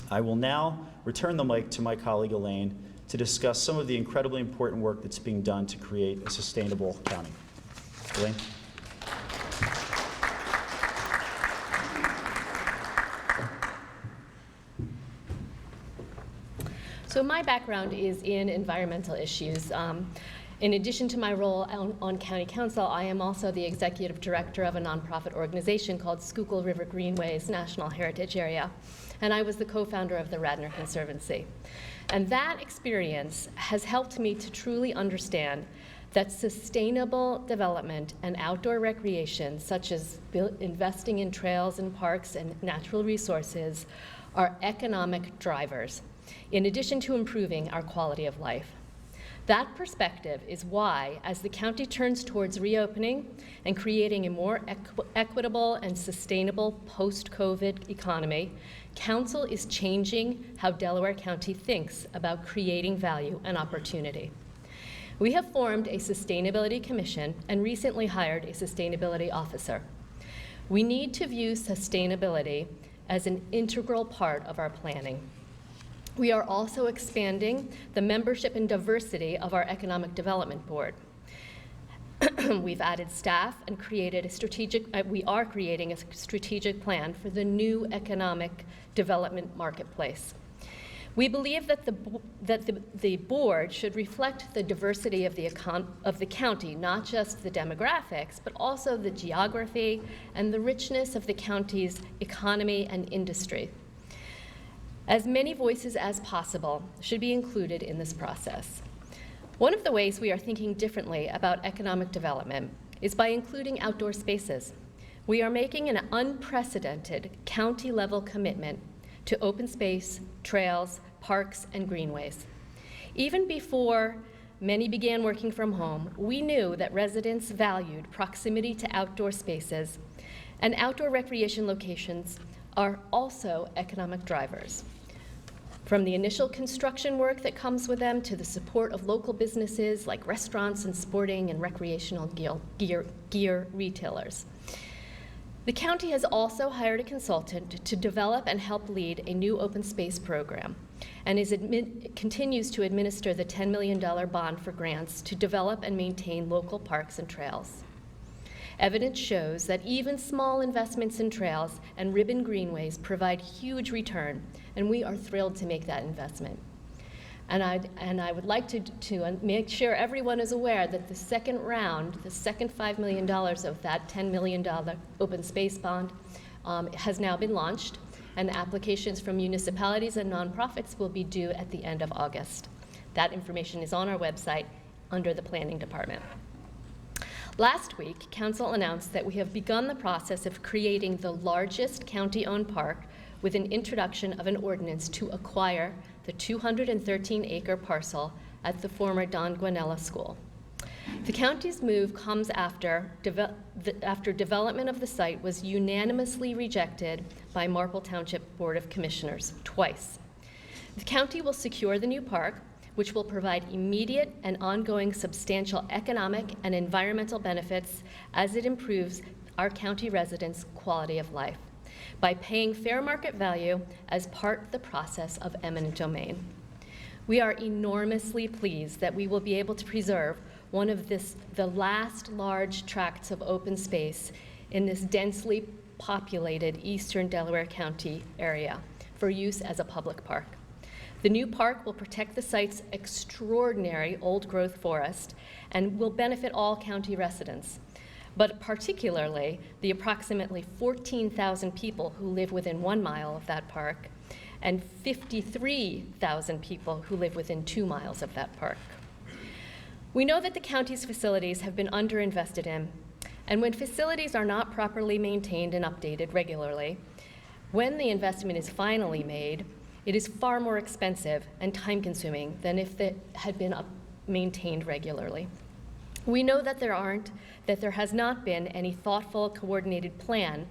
I will now return the mic to my colleague Elaine to discuss some of the incredibly important work that's being done to create a sustainable county. Elaine? So my background is in environmental issues. In addition to my role on County Council, I am also the executive director of a nonprofit organization called Schuylkill River Greenways National Heritage Area, and I was the co-founder of the Radnor Conservancy. And that experience has helped me to truly understand that sustainable development and outdoor recreation, such as investing in trails and parks and natural resources, are economic drivers, in addition to improving our quality of life. That perspective is why, as the county turns towards reopening and creating a more equitable and sustainable post-COVID economy, Council is changing how Delaware County thinks about creating value and opportunity. We have formed a Sustainability Commission and recently hired a Sustainability Officer. We need to view sustainability as an integral part of our planning. We are also expanding the membership and diversity of our Economic Development Board. We've added staff and created we are creating a strategic plan for the new economic development marketplace. We believe that the board should reflect the diversity of the county, not just the demographics, but also the geography and the richness of the county's economy and industry. As many voices as possible should be included in this process. One of the ways we are thinking differently about economic development is by including outdoor spaces. We are making an unprecedented county-level commitment to open space, trails, parks, and greenways. Even before many began working from home, we knew that residents valued proximity to outdoor spaces, and outdoor recreation locations are also economic drivers. From the initial construction work that comes with them to the support of local businesses like restaurants and sporting and recreational gear retailers. The county has also hired a consultant to develop and help lead a new open space program and continues to administer the $10 million bond for grants to develop and maintain local parks and trails. Evidence shows that even small investments in trails and ribbon greenways provide huge return, and we are thrilled to make that investment. And I would like to make sure everyone is aware that the second round, the second $5 million of that $10 million open space bond has now been launched, and applications from municipalities and nonprofits will be due at the end of August. That information is on our website under the Planning Department. Last week, Council announced that we have begun the process of creating the largest county-owned park with an introduction of an ordinance to acquire the 213-acre parcel at the former Don Guanella School. The county's move comes after development of the site was unanimously rejected by Marple Township Board of Commissioners twice. The county will secure the new park, which will provide immediate and ongoing substantial economic and environmental benefits as it improves our county residents' quality of life by paying fair market value as part of the process of eminent domain. We are enormously pleased that we will be able to preserve one of the last large tracts of open space in this densely populated eastern Delaware County area for use as a public park. The new park will protect the site's extraordinary old-growth forest and will benefit all county residents, but particularly the approximately 14,000 people who live within 1 mile of that park and 53,000 people who live within 2 miles of that park. We know that the county's facilities have been underinvested in, and when facilities are not properly maintained and updated regularly, when the investment is finally made, it is far more expensive and time-consuming than if it had been maintained regularly. We know that there has not been any thoughtful, coordinated plan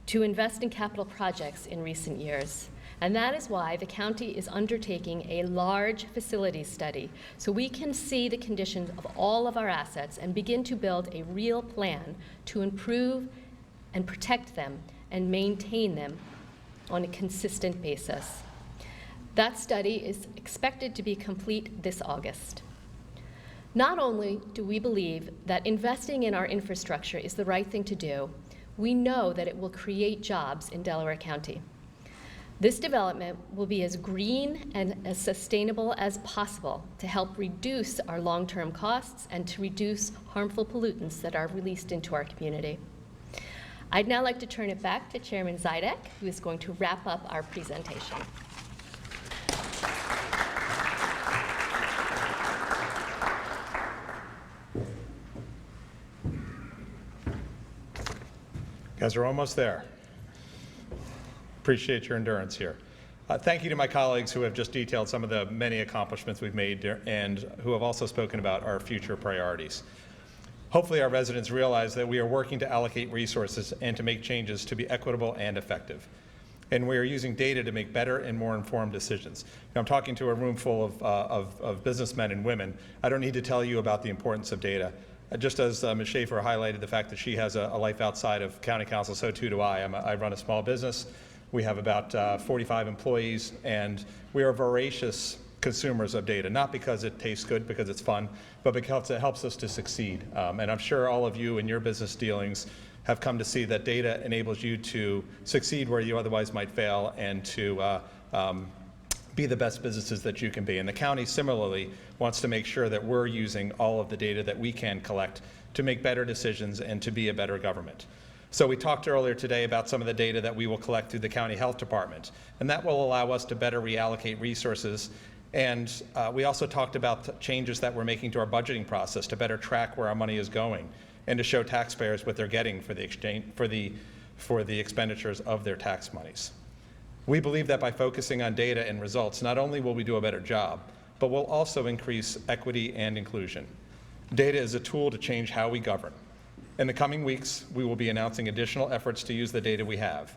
to invest in capital projects in recent years. And that is why the county is undertaking a large facilities study so we can see the conditions of all of our assets and begin to build a real plan to improve and protect them and maintain them on a consistent basis. That study is expected to be complete this August. Not only do we believe that investing in our infrastructure is the right thing to do, we know that it will create jobs in Delaware County. This development will be as green and as sustainable as possible to help reduce our long-term costs and to reduce harmful pollutants that are released into our community. I'd now like to turn it back to Chairman Zidek, who is going to wrap up our presentation. Guys, we're almost there. Appreciate your endurance here. Thank you to my colleagues who have just detailed some of the many accomplishments we've made and who have also spoken about our future priorities. Hopefully our residents realize that we are working to allocate resources and to make changes to be equitable and effective. And we are using data to make better and more informed decisions. Now, I'm talking to a room full of businessmen and women. I don't need to tell you about the importance of data. Just as Ms. Schaefer highlighted the fact that she has a life outside of county council, so too do I. I run a small business. We have about 45 employees, and we are voracious consumers of data, not because it tastes good, because it's fun, but because it helps us to succeed. And I'm sure all of you in your business dealings have come to see that data enables you to succeed where you otherwise might fail and to be the best businesses that you can be. And the county similarly wants to make sure that we're using all of the data that we can collect to make better decisions and to be a better government. So we talked earlier today about some of the data that we will collect through the county health department, and that will allow us to better reallocate resources. And we also talked about changes that we're making to our budgeting process to better track where our money is going and to show taxpayers what they're getting for the expenditures of their tax monies. We believe that by focusing on data and results, not only will we do a better job, but we'll also increase equity and inclusion. Data is a tool to change how we govern. In the coming weeks, we will be announcing additional efforts to use the data we have,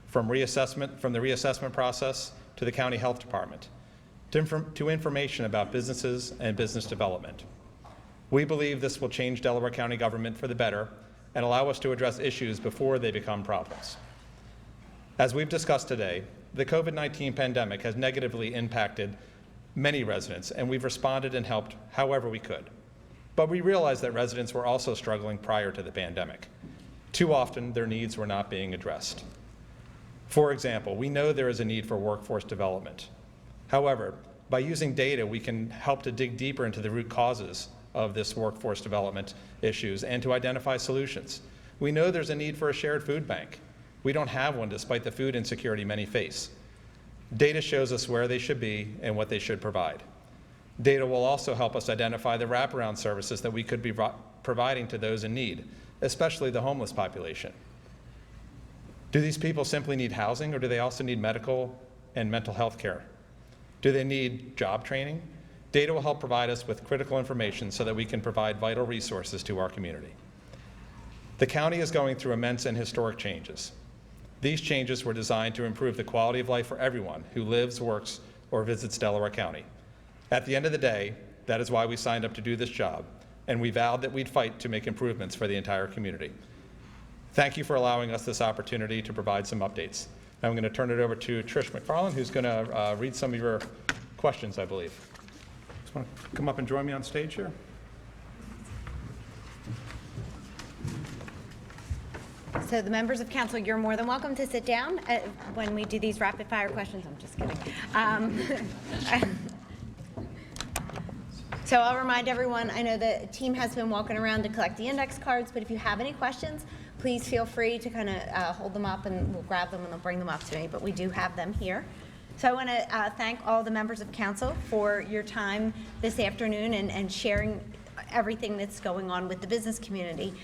from the reassessment process to the county health department, to information about businesses and business development. We believe this will change Delaware County government for the better and allow us to address issues before they become problems. As we've discussed today, the COVID-19 pandemic has negatively impacted many residents, and we've responded and helped however we could. But we realized that residents were also struggling prior to the pandemic. Too often, their needs were not being addressed. For example, we know there is a need for workforce development. However, by using data, we can help to dig deeper into the root causes of this workforce development issues and to identify solutions. We know there's a need for a shared food bank. We don't have one despite the food insecurity many face. Data shows us where they should be and what they should provide. Data will also help us identify the wraparound services that we could be providing to those in need, especially the homeless population. Do these people simply need housing, or do they also need medical and mental health care? Do they need job training? Data will help provide us with critical information so that we can provide vital resources to our community. The county is going through immense and historic changes. These changes were designed to improve the quality of life for everyone who lives, works, or visits Delaware County. At the end of the day, that is why we signed up to do this job, and we vowed that we'd fight to make improvements for the entire community. Thank you for allowing us this opportunity to provide some updates. Now I'm going to turn it over to Trish McFarland, who's going to read some of your questions, I believe. Just want to come up and join me on stage here. So the members of council, you're more than welcome to sit down when we do these rapid fire questions. I'm just kidding. So I'll remind everyone, I know the team has been walking around to collect the index cards, but if you have any questions, please feel free to kind of hold them up and we'll grab them and they'll bring them up to me, but we do have them here. So I want to thank all the members of council for your time this afternoon and sharing everything that's going on with the business community.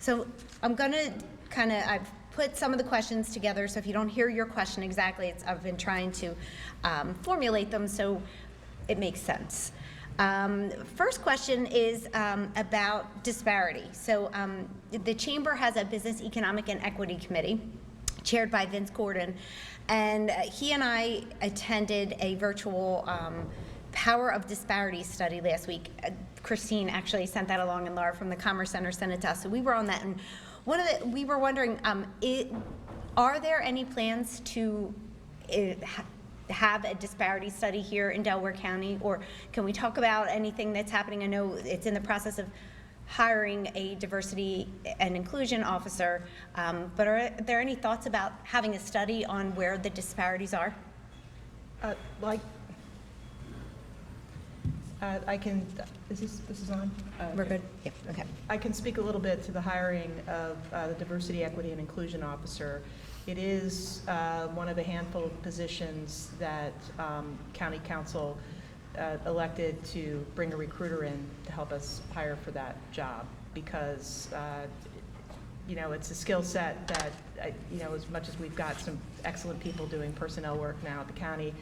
So I'm going to I've put some of the questions together, so if you don't hear your question exactly, I've been trying to formulate them so it makes sense. First question is about disparity. So the Chamber has a Business, Economic, and Equity Committee chaired by Vince Gordon, and he and I attended a virtual Power of Disparity study last week. Christine actually sent that along, and Laura from the Commerce Center sent it to us. So we were on that, and we were wondering, are there any plans to have a disparity study here in Delaware County, or can we talk about anything that's happening? I know it's in the process of hiring a diversity and inclusion officer, but are there any thoughts about having a study on where the disparities are? I can, this is on? We're good? Yep, okay. I can speak a little bit to the hiring of the Diversity, Equity, and Inclusion Officer. It is one of a handful of positions that County Council elected to bring a recruiter in to help us hire for that job because, it's a skill set that, as much as we've got some excellent people doing personnel work now at the county,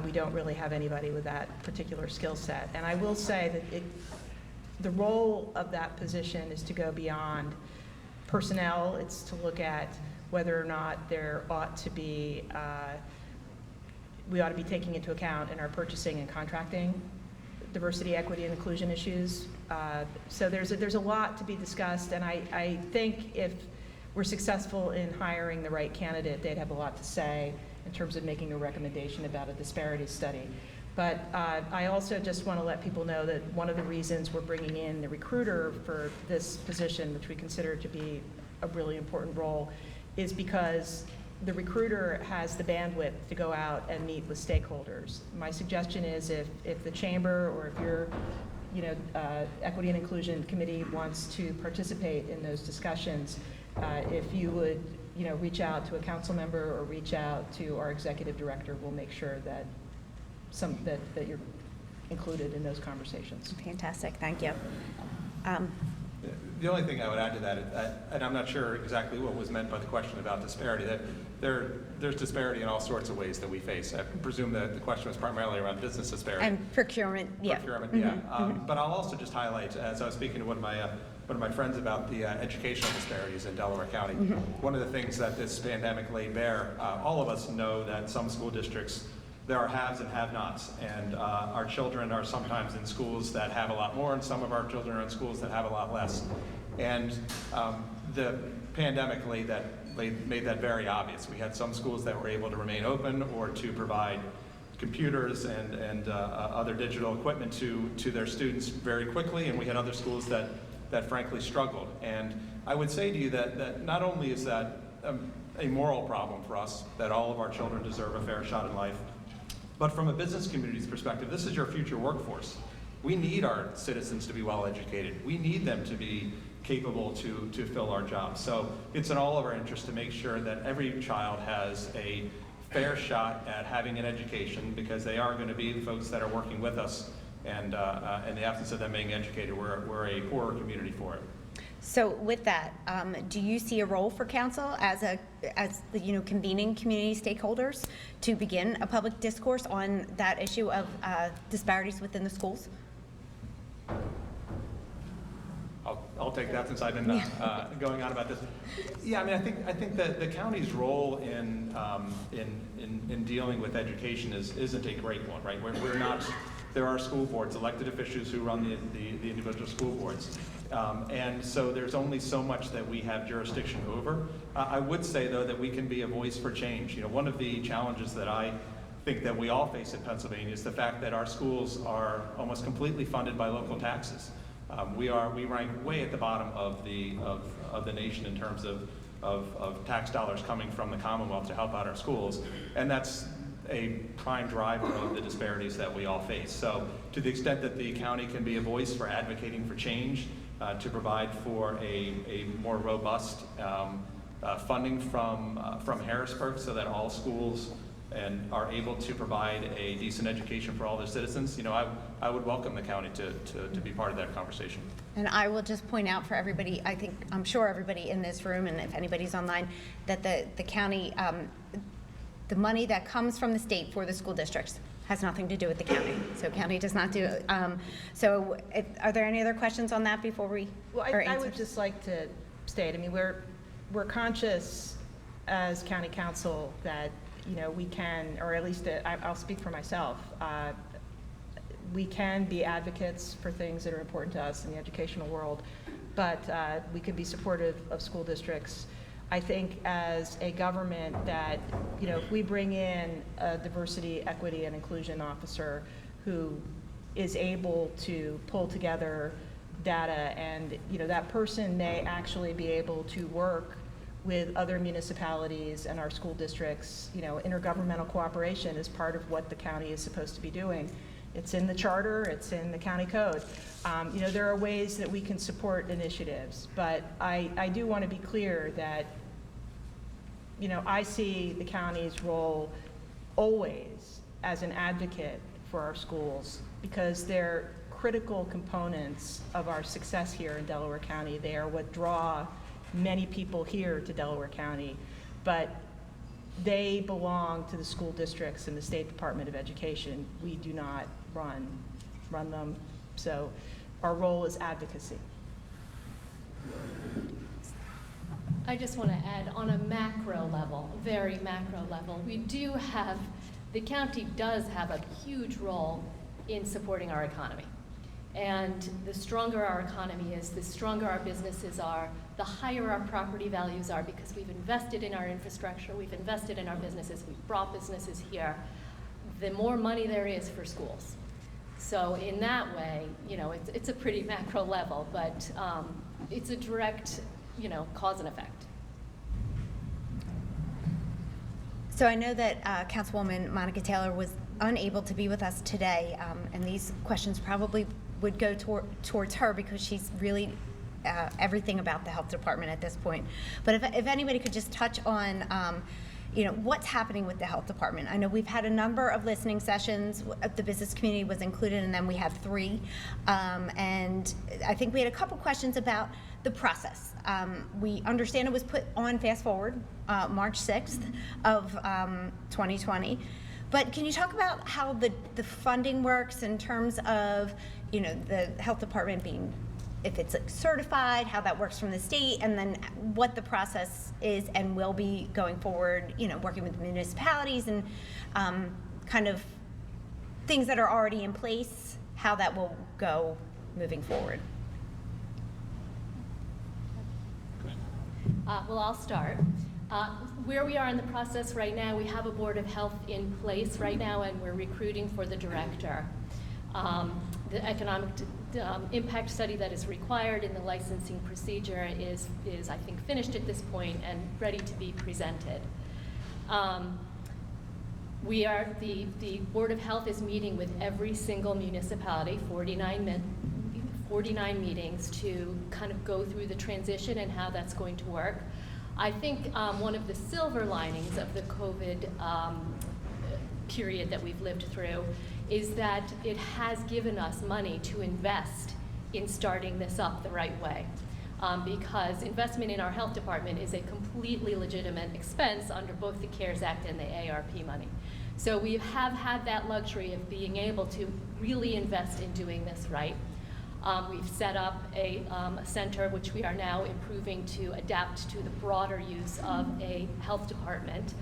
we don't really have anybody with that particular skill set. And I will say that the role of that position is to go beyond personnel. It's to look at whether or not there ought to be, we ought to be taking into account in our purchasing and contracting diversity, equity, and inclusion issues. So there's a lot to be discussed, and I think if we're successful in hiring the right candidate, they'd have a lot to say in terms of making a recommendation about a disparity study. But I also just want to let people know that one of the reasons we're bringing in the recruiter for this position, which we consider to be a really important role, is because the recruiter has the bandwidth to go out and meet with stakeholders. My suggestion is if the chamber or if your Equity and Inclusion Committee wants to participate in those discussions, if you would reach out to a council member or reach out to our executive director, we'll make sure that that you're included in those conversations. Fantastic, thank you. The only thing I would add to that, and I'm not sure exactly what was meant by the question about disparity, that there's disparity in all sorts of ways that we face. I presume that the question was primarily around business disparity. And procurement, yeah. Procurement, yeah. But I'll also just highlight, as I was speaking to one of my friends about the educational disparities in Delaware County, one of the things that this pandemic laid bare, all of us know that some school districts, there are haves and have-nots, and our children are sometimes in schools that have a lot more, and some of our children are in schools that have a lot less. And the pandemic made that very obvious. We had some schools that were able to remain open or to provide computers and other digital equipment to their students very quickly, and we had other schools that frankly struggled. And I would say to you that not only is that a moral problem for us, that all of our children deserve a fair shot in life, but from a business community's perspective, this is your future workforce. We need our citizens to be well educated. We need them to be capable to fill our jobs. So it's in all of our interest to make sure that every child has a fair shot at having an education, because they are going to be the folks that are working with us, and in the absence of them being educated, we're a poorer community for it. So with that, do you see a role for council as convening community stakeholders to begin a public discourse on that issue of disparities within the schools? I'll take that, since I've been going on about this. Yeah, I mean, I think that the county's role in dealing with education isn't a great one, right? We're not. There are school boards, elected officials who run the individual school boards, and so there's only so much that we have jurisdiction over. I would say, though, that we can be a voice for change. You know, one of the challenges that I think that we all face in Pennsylvania is the fact that our schools are almost completely funded by local taxes. We rank way at the bottom of the nation in terms of tax dollars coming from the Commonwealth to help out our schools, and that's a prime driver of the disparities that we all face. So to the extent that the county can be a voice for advocating for change, to provide for a more robust funding from Harrisburg, so that all schools are able to provide a decent education for all their citizens, you know, I would welcome the county to be part of that conversation. And I will just point out for everybody, I'm sure everybody in this room, and if anybody's online, that the county, the money that comes from the state for the school districts has nothing to do with the county. So county does not do it. So are there any other questions on that before we, Well, I would just like to state, I mean, we're conscious as county council that, you know, we can, or at least I'll speak for myself, we can be advocates for things that are important to us in the educational world, but we could be supportive of school districts. I think as a government that, you know, if we bring in a diversity, equity, and inclusion officer who is able to pull together data, and, you know, that person may actually be able to work with other municipalities and our school districts. You know, intergovernmental cooperation is part of what the county is supposed to be doing. It's in the charter, it's in the county code. You know, there are ways that we can support initiatives, but I do want to be clear that, you know, I see the county's role always as an advocate for our schools, because they're critical components of our success here in Delaware County. They are what draw many people here to Delaware County, but they belong to the school districts and the State Department of Education. We do not run them, so our role is advocacy. I just want to add, on a macro level, very macro level, the county does have a huge role in supporting our economy. And the stronger our economy is, the stronger our businesses are, the higher our property values are, because we've invested in our infrastructure, we've invested in our businesses, we've brought businesses here, the more money there is for schools. So in that way, you know, it's a pretty macro level, but it's a direct, you know, cause and effect. So I know that Councilwoman Monica Taylor was unable to be with us today, and these questions probably would go towards her, because she's really everything about the health department at this point. But if anybody could just touch on, you know, what's happening with the health department. I know we've had a number of listening sessions. The business community was included, and then we have 3. And I think we had a couple questions about the process. We understand it was put on fast forward March 6th of 2020. But can you talk about how the funding works in terms of, you know, the health department being, if it's like certified, how that works from the state, and then what the process is and will be going forward, you know, working with municipalities and kind of things that are already in place, how that will go moving forward? Well, I'll start. Where we are in the process right now, we have a Board of Health in place right now, and we're recruiting for the director. The economic impact study that is required in the licensing procedure is I think, finished at this point and ready to be presented. The Board of Health is meeting with every single municipality, 49 49 meetings to kind of go through the transition and how that's going to work. I think one of the silver linings of the COVID period that we've lived through is that it has given us money to invest in starting this up the right way. Because investment in our health department is a completely legitimate expense under both the CARES Act and the ARP money. So we have had that luxury of being able to really invest in doing this right. We've set up a center which we are now improving to adapt to the broader use of a health department.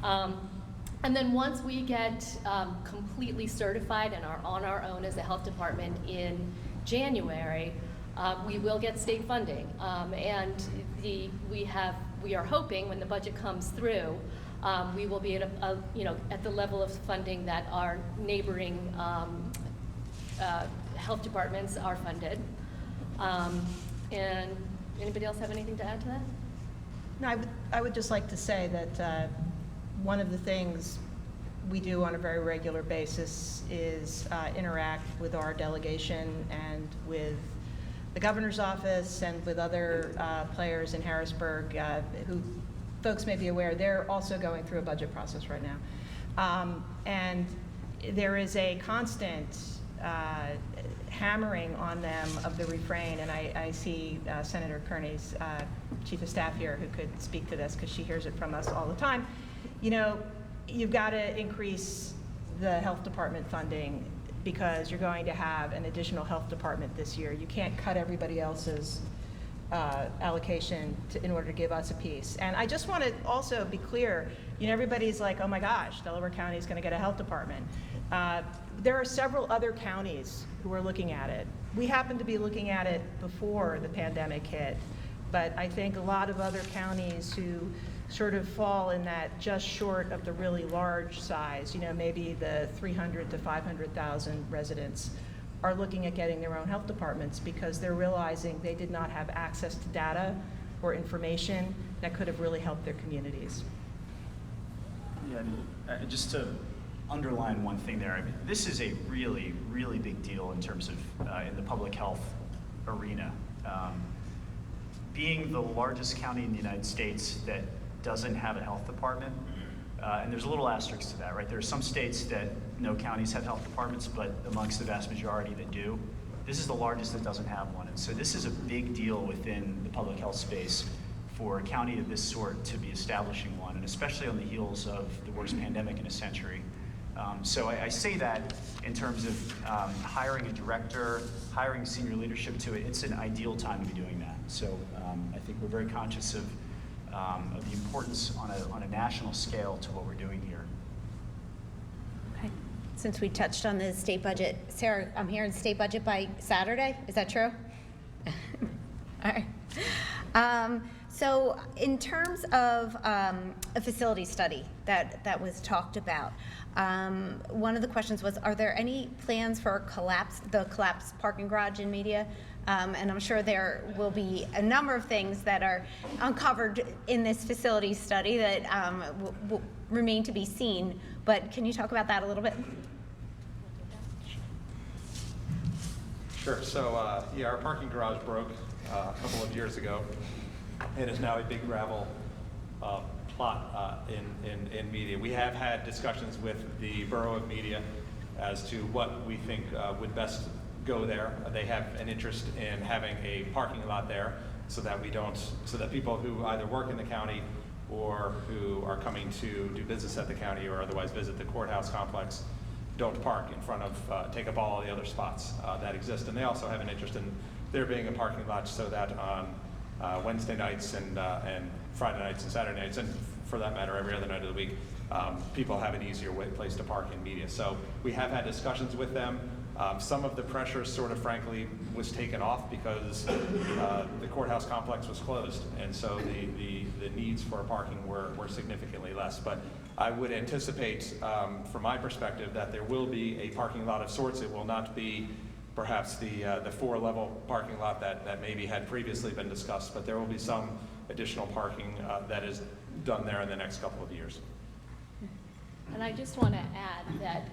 And then once we get completely certified and are on our own as a health department in January, we will get state funding. And we are hoping when the budget comes through, we will be at at the level of funding that our neighboring health departments are funded. And anybody else have anything to add to that? No, I would just like to say that one of the things we do on a very regular basis is interact with our delegation and with the governor's office and with other players in Harrisburg who folks may be aware, they're also going through a budget process right now. And there is a constant hammering on them of the refrain, and I see Senator Kearney's chief of staff here who could speak to this because she hears it from us all the time. You know, you've got to increase the health department funding because you're going to have an additional health department this year. You can't cut everybody else's allocation in order to give us a piece. And I just want to also be clear, you know, everybody's like, oh my gosh, Delaware County is going to get a health department. There are several other counties who are looking at it. We happen to be looking at it before the pandemic hit, but I think a lot of other counties who sort of fall in that just short of the really large size, you know, maybe the 300 to 500,000 residents, are looking at getting their own health departments because they're realizing they did not have access to data or information that could have really helped their communities. Yeah, just to underline one thing there, I mean, this is a really, really big deal in terms of in the public health arena. Being the largest county in the United States that doesn't have a health department, and there's a little asterisk to that, right? There are some states that no counties have health departments, but amongst the vast majority that do. This is the largest that doesn't have one. And so this is a big deal within the public health space for a county of this sort to be establishing one, and especially on the heels of the worst pandemic in a century. So I say that in terms of hiring a director, hiring senior leadership to it. It's an ideal time to be doing that. So I think we're very conscious of the importance on a national scale to what we're doing here. Okay. Since we touched on the state budget, Sarah, I'm hearing state budget by Saturday. Is that true? All right. So in terms of a facility study that was talked about, one of the questions was, are there any plans for the collapsed parking garage in Media? And I'm sure there will be a number of things that are uncovered in this facility study that will remain to be seen. But can you talk about that a little bit? Sure. So, yeah, our parking garage broke a couple of years ago. It is now a big gravel plot in Media. We have had discussions with the Borough of Media as to what we think would best go there. They have an interest in having a parking lot there so that people who either work in the county or who are coming to do business at the county or otherwise visit the courthouse complex don't park in front of, take up all the other spots that exist. And they also have an interest in there being a parking lot so that on Wednesday nights and Friday nights and Saturday nights, and for that matter, every other night of the week, people have an easier place to park in Media. So we have had discussions with them. Some of the pressure sort of frankly was taken off because the courthouse complex was closed, and so the needs for parking were significantly less. But I would anticipate, from my perspective, that there will be a parking lot of sorts. It will not be perhaps the 4-level parking lot that maybe had previously been discussed, but there will be some additional parking that is done there in the next couple of years. And I just want to add that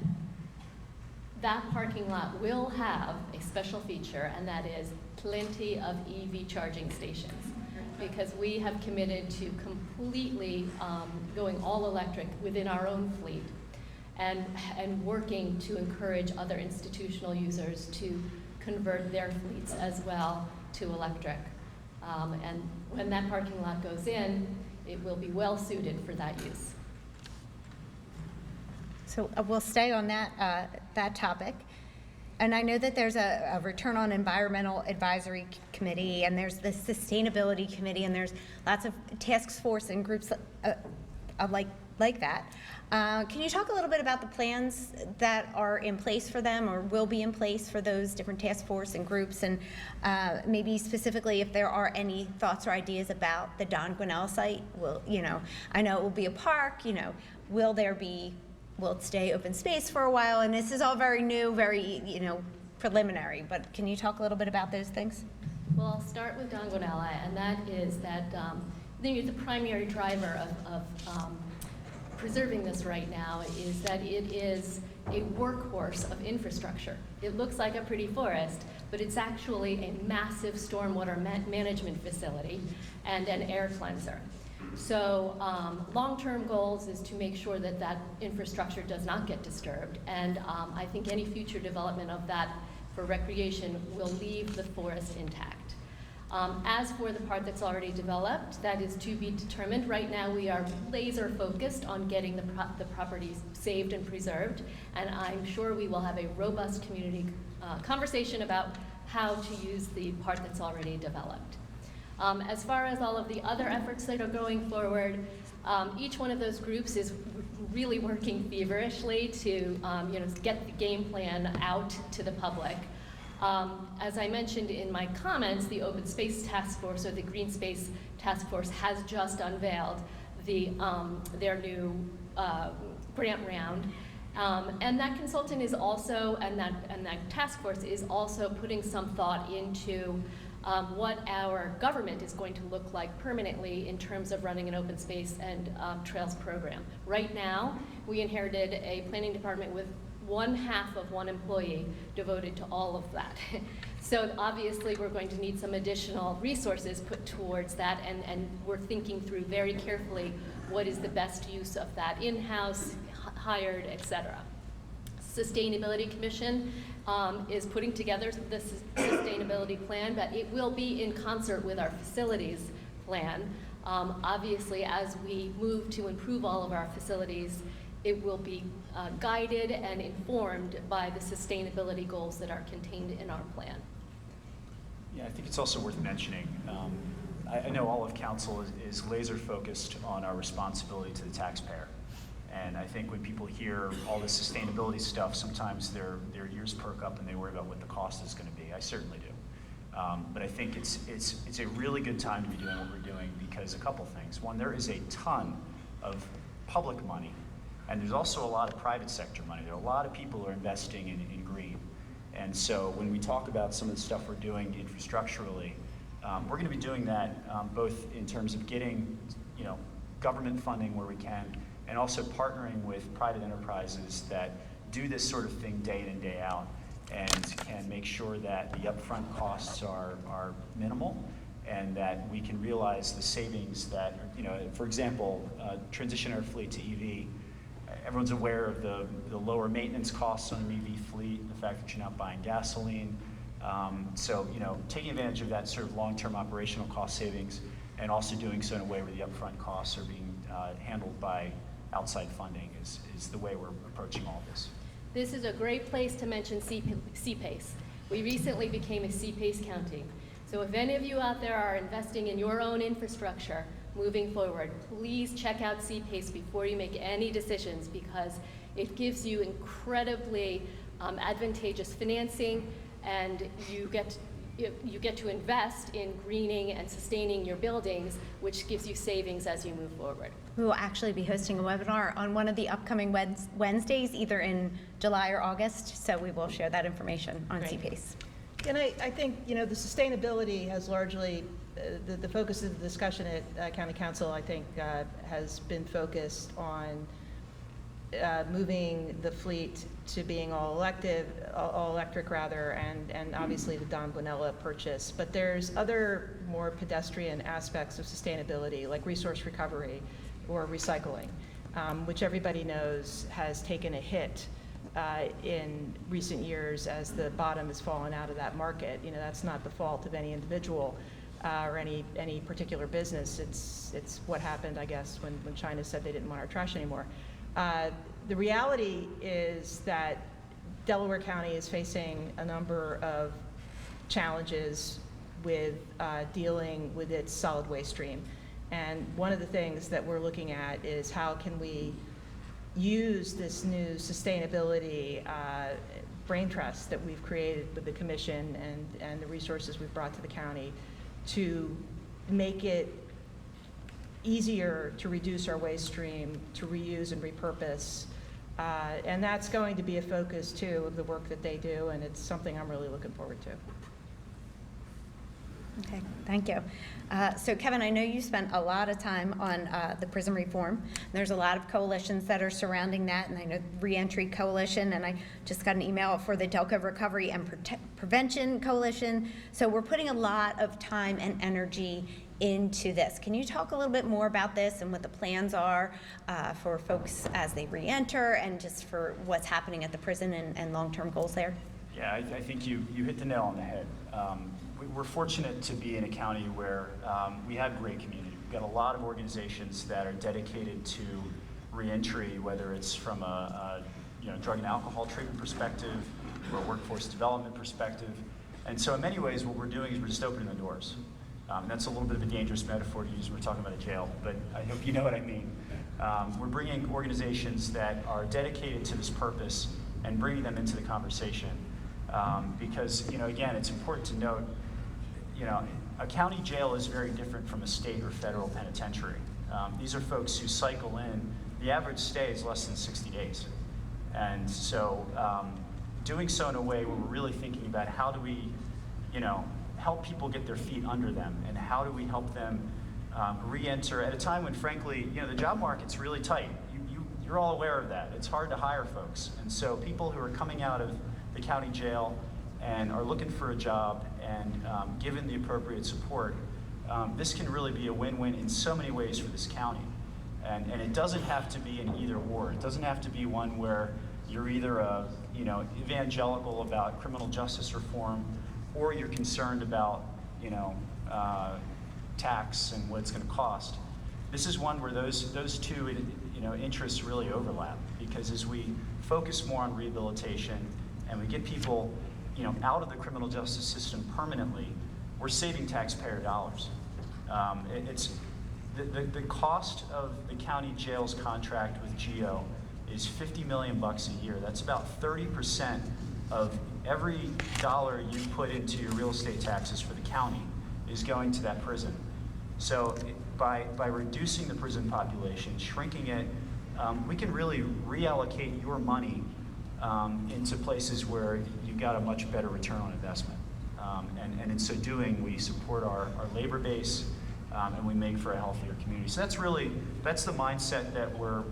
that parking lot will have a special feature, and that is plenty of EV charging stations. Because we have committed to completely going all electric within our own fleet and working to encourage other institutional users to convert their fleets as well to electric. And when that parking lot goes in, it will be well suited for that use. So we'll stay on that topic. And I know that there's a Return on Environmental Advisory Committee, and there's the Sustainability Committee, and there's lots of task force and groups like that. Can you talk a little bit about the plans that are in place for them or will be in place for those different task force and groups, and maybe specifically if there are any thoughts or ideas about the Don Gwinnell site? I know it will be a park, will it stay open space for a while? And this is all very new, very, preliminary, but can you talk a little bit about those things? Well, I'll start with Don Gwinnell, and that is that the primary driver of preserving this right now is that it is a workhorse of infrastructure. It looks like a pretty forest, but it's actually a massive stormwater management facility and an air cleanser. So long-term goals is to make sure that that infrastructure does not get disturbed, and I think any future development of that for recreation will leave the forest intact. As for the part that's already developed, that is to be determined. Right now we are laser focused on getting the properties saved and preserved, and I'm sure we will have a robust community conversation about how to use the part that's already developed. As far as all of the other efforts that are going forward, each one of those groups is really working feverishly to get the game plan out to the public. As I mentioned in my comments, the Open Space Task Force, or the Green Space Task Force, has just unveiled their new grant round. And that consultant is also, and that task force is also putting some thought into what our government is going to look like permanently in terms of running an open space and trails program. Right now, we inherited a planning department with 1/2 of one employee devoted to all of that. So obviously we're going to need some additional resources put towards that, and we're thinking through very carefully what is the best use of that in-house, hired, et cetera. Sustainability Commission is putting together the sustainability plan, but it will be in concert with our facilities plan. Obviously, as we move to improve all of our facilities, it will be guided and informed by the sustainability goals that are contained in our plan. Yeah, I think it's also worth mentioning, I know all of council is laser focused on our responsibility to the taxpayer. And I think when people hear all this sustainability stuff, sometimes their ears perk up and they worry about what the cost is going to be. I certainly do. But I think it's a really good time to be doing what we're doing because a couple things. One, there is a ton of public money, and there's also a lot of private sector money. There are a lot of people who are investing in green. And so when we talk about some of the stuff we're doing infrastructurally, we're going to be doing that both in terms of getting government funding where we can, and also partnering with private enterprises that do this sort of thing day in and day out and can make sure that the upfront costs are minimal and that we can realize the savings that, for example, transition our fleet to EV. Everyone's aware of the lower maintenance costs on an EV fleet, the fact that you're not buying gasoline. So, taking advantage of that sort of long-term operational cost savings and also doing so in a way where the upfront costs are being handled by outside funding is the way we're approaching all this. This is a great place to mention CPACE. We recently became a CPACE county. So if any of you out there are investing in your own infrastructure moving forward, please check out CPACE before you make any decisions because it gives you incredibly advantageous financing, and you get to invest in greening and sustaining your buildings, which gives you savings as you move forward. We will actually be hosting a webinar on one of the upcoming Wednesdays, either in July or August, so we will share that information on CPACE. And I think, the sustainability has largely, the focus of the discussion at County Council, I think, has been focused on moving the fleet to being all electric rather, and obviously the Don Bonella purchase. But there's other more pedestrian aspects of sustainability, like resource recovery or recycling, which everybody knows has taken a hit in recent years as the bottom has fallen out of that market. You know, that's not the fault of any individual or any particular business. It's what happened, I guess, when China said they didn't want our trash anymore. The reality is that Delaware County is facing a number of challenges with dealing with its solid waste stream. And one of the things that we're looking at is how can we use this new sustainability brain trust that we've created with the commission and the resources we've brought to the county to make it easier to reduce our waste stream, to reuse and repurpose. And that's going to be a focus, too, of the work that they do, and it's something I'm really looking forward to. Okay, thank you. So Kevin, I know you spent a lot of time on the prison reform. There's a lot of coalitions that are surrounding that, and I know Reentry Coalition, and I just got an email for the Delco Recovery and Prevention Coalition. So we're putting a lot of time and energy into this. Can you talk a little bit more about this and what the plans are for folks as they reenter, and just for what's happening at the prison and long-term goals there? Yeah, I think you hit the nail on the head. We're fortunate to be in a county where we have great community. We've got a lot of organizations that are dedicated to reentry, whether it's from a drug and alcohol treatment perspective or a workforce development perspective. And so in many ways, what we're doing is we're just opening the doors. That's a little bit of a dangerous metaphor to use when we're talking about a jail, but I hope you know what I mean. We're bringing organizations that are dedicated to this purpose and bringing them into the conversation. Because, again, it's important to note, a county jail is very different from a state or federal penitentiary. These are folks who cycle in. The average stay is less than 60 days. And so doing so in a way where we're really thinking about how do we, help people get their feet under them, and how do we help them re-enter at a time when, frankly, the job market's really tight. You're all aware of that. It's hard to hire folks. And so people who are coming out of the county jail and are looking for a job and given the appropriate support, this can really be a win-win in so many ways for this county. And it doesn't have to be an either or. It doesn't have to be one where you're either a evangelical about criminal justice reform, or you're concerned about tax and what it's going to cost. This is one where those two interests really overlap, because as we focus more on rehabilitation and we get people out of the criminal justice system permanently, we're saving taxpayer dollars. It's the cost of the county jail's contract with GEO is $50 million a year. That's about 30% of every dollar you put into your real estate taxes for the county is going to that prison. So by reducing the prison population, shrinking it, we can really reallocate your money into places where you got a much better return on investment. And in so doing, we support our labor base, and we make for a healthier community. So that's the mindset that we're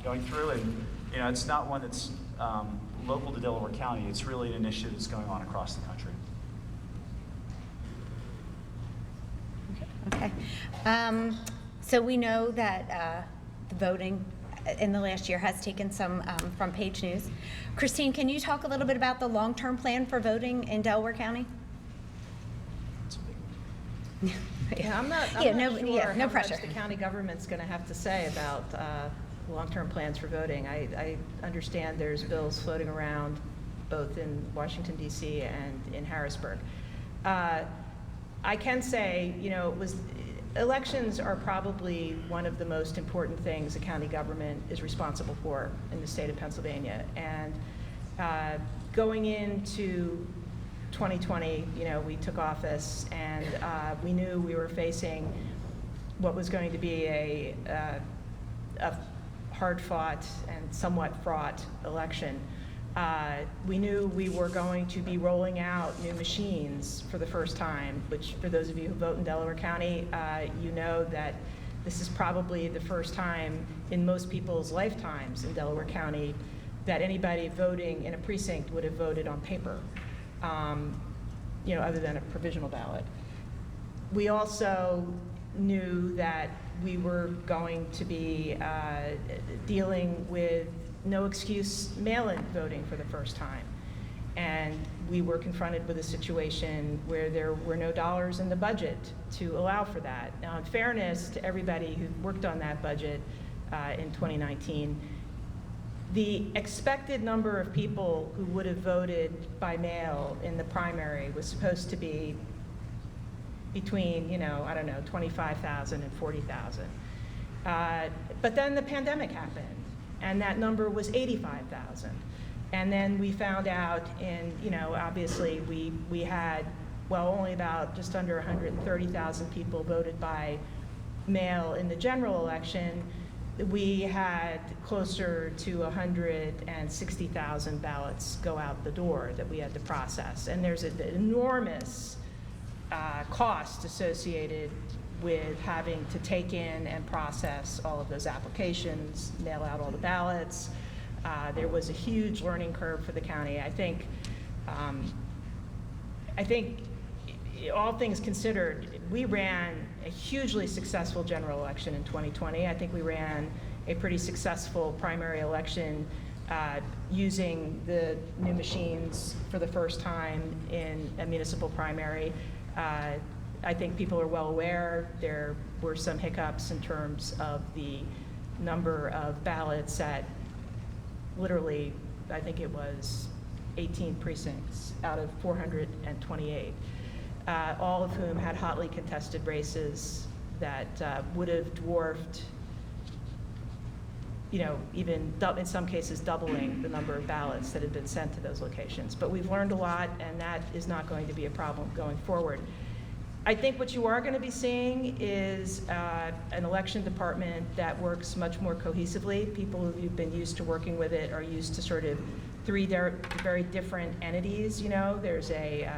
going through. And it's not one that's local to Delaware County. It's really an initiative that's going on across the country. Okay. So we know that the voting in the last year has taken some front page news. Christine, can you talk a little bit about the long-term plan for voting in Delaware County? Yeah, I'm not no sure how pressure. much the county government's going to have to say about long-term plans for voting. I understand there's bills floating around both in Washington, D.C. and in Harrisburg. I can say, elections are probably one of the most important things a county government is responsible for in the state of Pennsylvania. And going into 2020, we took office, and we knew we were facing what was going to be a hard-fought and somewhat fraught election. We knew we were going to be rolling out new machines for the first time, which for those of you who vote in Delaware County, you know that This is probably the first time in most people's lifetimes in Delaware County that anybody voting in a precinct would have voted on paper, other than a provisional ballot. We also knew that we were going to be dealing with no excuse mail-in voting for the first time. And we were confronted with a situation where there were no dollars in the budget to allow for that. Now, in fairness to everybody who worked on that budget in 2019, the expected number of people who would have voted by mail in the primary was supposed to be between, 25,000 and 40,000. But then the pandemic happened, and that number was 85,000. And then we found out obviously we had, only about just under 130,000 people voted by mail in the general election. We had closer to 160,000 ballots go out the door that we had to process. And there's an enormous cost associated with having to take in and process all of those applications, mail out all the ballots. There was a huge learning curve for the county. I think all things considered, we ran a hugely successful general election in 2020. I think we ran a pretty successful primary election using the new machines for the first time in a municipal primary. I think people are well aware there were some hiccups in terms of the number of ballots at literally, I think it was 18 precincts out of 428, all of whom had hotly contested races that would have dwarfed, even in some cases doubling the number of ballots that had been sent to those locations. But we've learned a lot, and that is not going to be a problem going forward. I think what you are going to be seeing is an election department that works much more cohesively. People who've been used to working with it are used to sort of three very different entities. There's a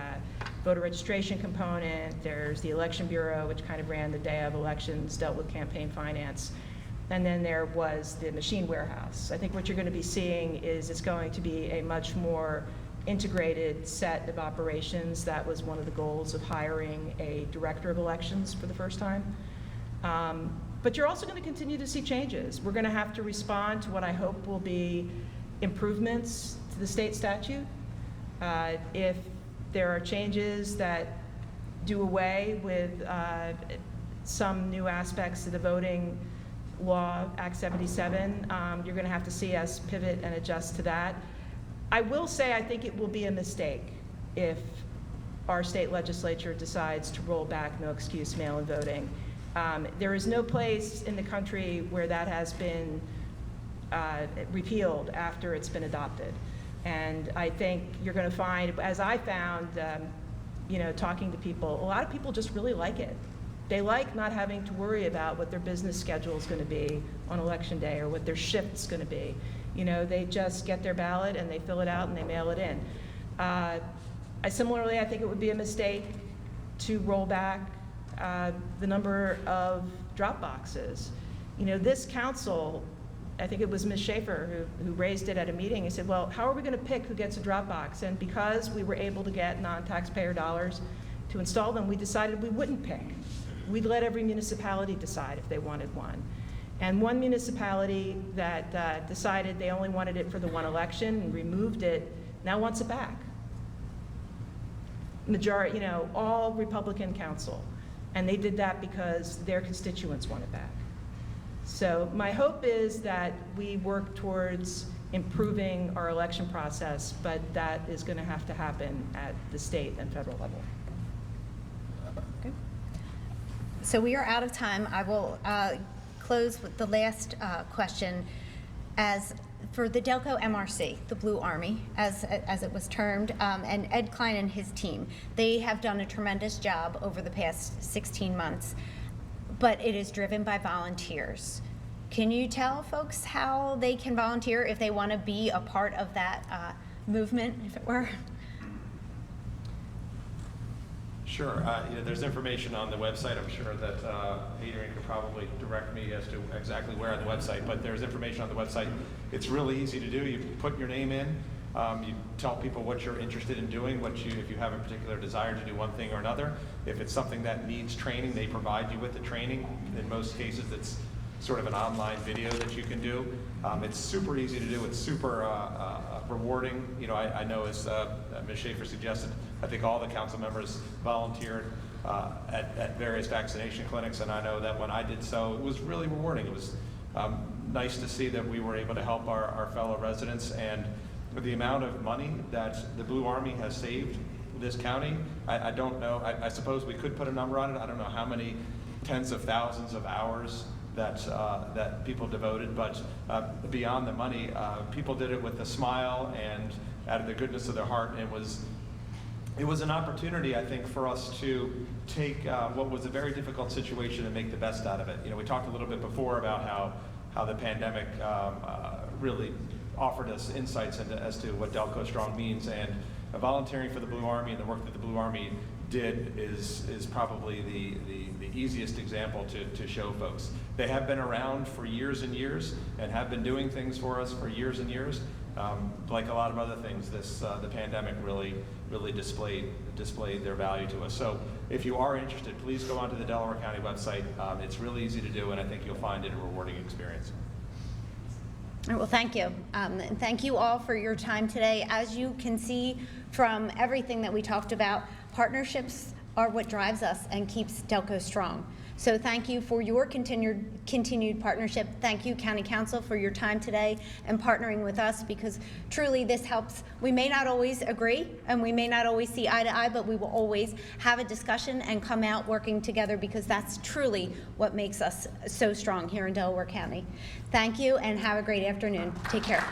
voter registration component, there's the election bureau, which kind of ran the day of elections, dealt with campaign finance, and then there was the machine warehouse. I think what you're going to be seeing is it's going to be a much more integrated set of operations. That was one of the goals of hiring a director of elections for the first time. But you're also going to continue to see changes. We're going to have to respond to what I hope will be improvements to the state statute. If there are changes that do away with some new aspects of the voting law, Act 77, you're going to have to see us pivot and adjust to that. I will say I think it will be a mistake if our state legislature decides to roll back no excuse mail-in voting. There is no place in the country where that has been repealed after it's been adopted. And I think you're going to find, as I found, talking to people, a lot of people just really like it. They like not having to worry about what their business schedule is going to be on election day or what their shift's going to be. They just get their ballot and they fill it out and they mail it in. Similarly, I think it would be a mistake to roll back the number of drop boxes. This council, I think it was Ms. Schaefer who raised it at a meeting. He said, well, how are we going to pick who gets a drop box? And because we were able to get non-taxpayer dollars to install them, we decided we wouldn't pick. We'd let every municipality decide if they wanted one. And one municipality that decided they only wanted it for the one election and removed it, now wants it back. Majority, all Republican council. And they did that because their constituents want it back. So my hope is that we work towards improving our election process, but that is going to have to happen at the state and federal level. Okay. So we are out of time. I will close with the last question. As for the Delco MRC, the Blue Army, as it was termed, and Ed Klein and his team, they have done a tremendous job over the past 16 months, but it is driven by volunteers. Can you tell folks how they can volunteer if they want to be a part of that movement, if it were? Sure. There's information on the website. I'm sure that Adrian could probably direct me as to exactly where on the website, but there's information on the website. It's really easy to do. You put your name in, you tell people what you're interested in doing, if you have a particular desire to do one thing or another. If it's something that needs training, they provide you with the training. In most cases, it's sort of an online video that you can do. It's super easy to do. It's super rewarding. I know, as Ms. Schaefer suggested, I think all the council members volunteered at various vaccination clinics, and I know that when I did so, it was really rewarding. It was nice to see that we were able to help our fellow residents, and the amount of money that the Blue Army has saved this county, I don't know. I suppose we could put a number on it. I don't know how many tens of thousands of hours that people devoted, but beyond the money, people did it with a smile and out of the goodness of their heart. And it was an opportunity, I think, for us to take what was a very difficult situation and make the best out of it. We talked a little bit before about how the pandemic really offered us insights as to what Delco Strong means, and volunteering for the Blue Army and the work that the Blue Army did is probably the easiest example to show folks. They have been around for years and years and have been doing things for us for years and years. Like a lot of other things, the pandemic really displayed their value to us. So if you are interested, please go onto the Delaware County website. It's really easy to do, and I think you'll find it a rewarding experience. All right, well, thank you. And thank you all for your time today. As you can see from everything that we talked about, partnerships are what drives us and keeps Delco strong. So thank you for your continued partnership. Thank you, County Council, for your time today and partnering with us, because truly this helps. We may not always agree and we may not always see eye to eye, but we will always have a discussion and come out working together, because that's truly what makes us so strong here in Delaware County. Thank you and have a great afternoon. Take care.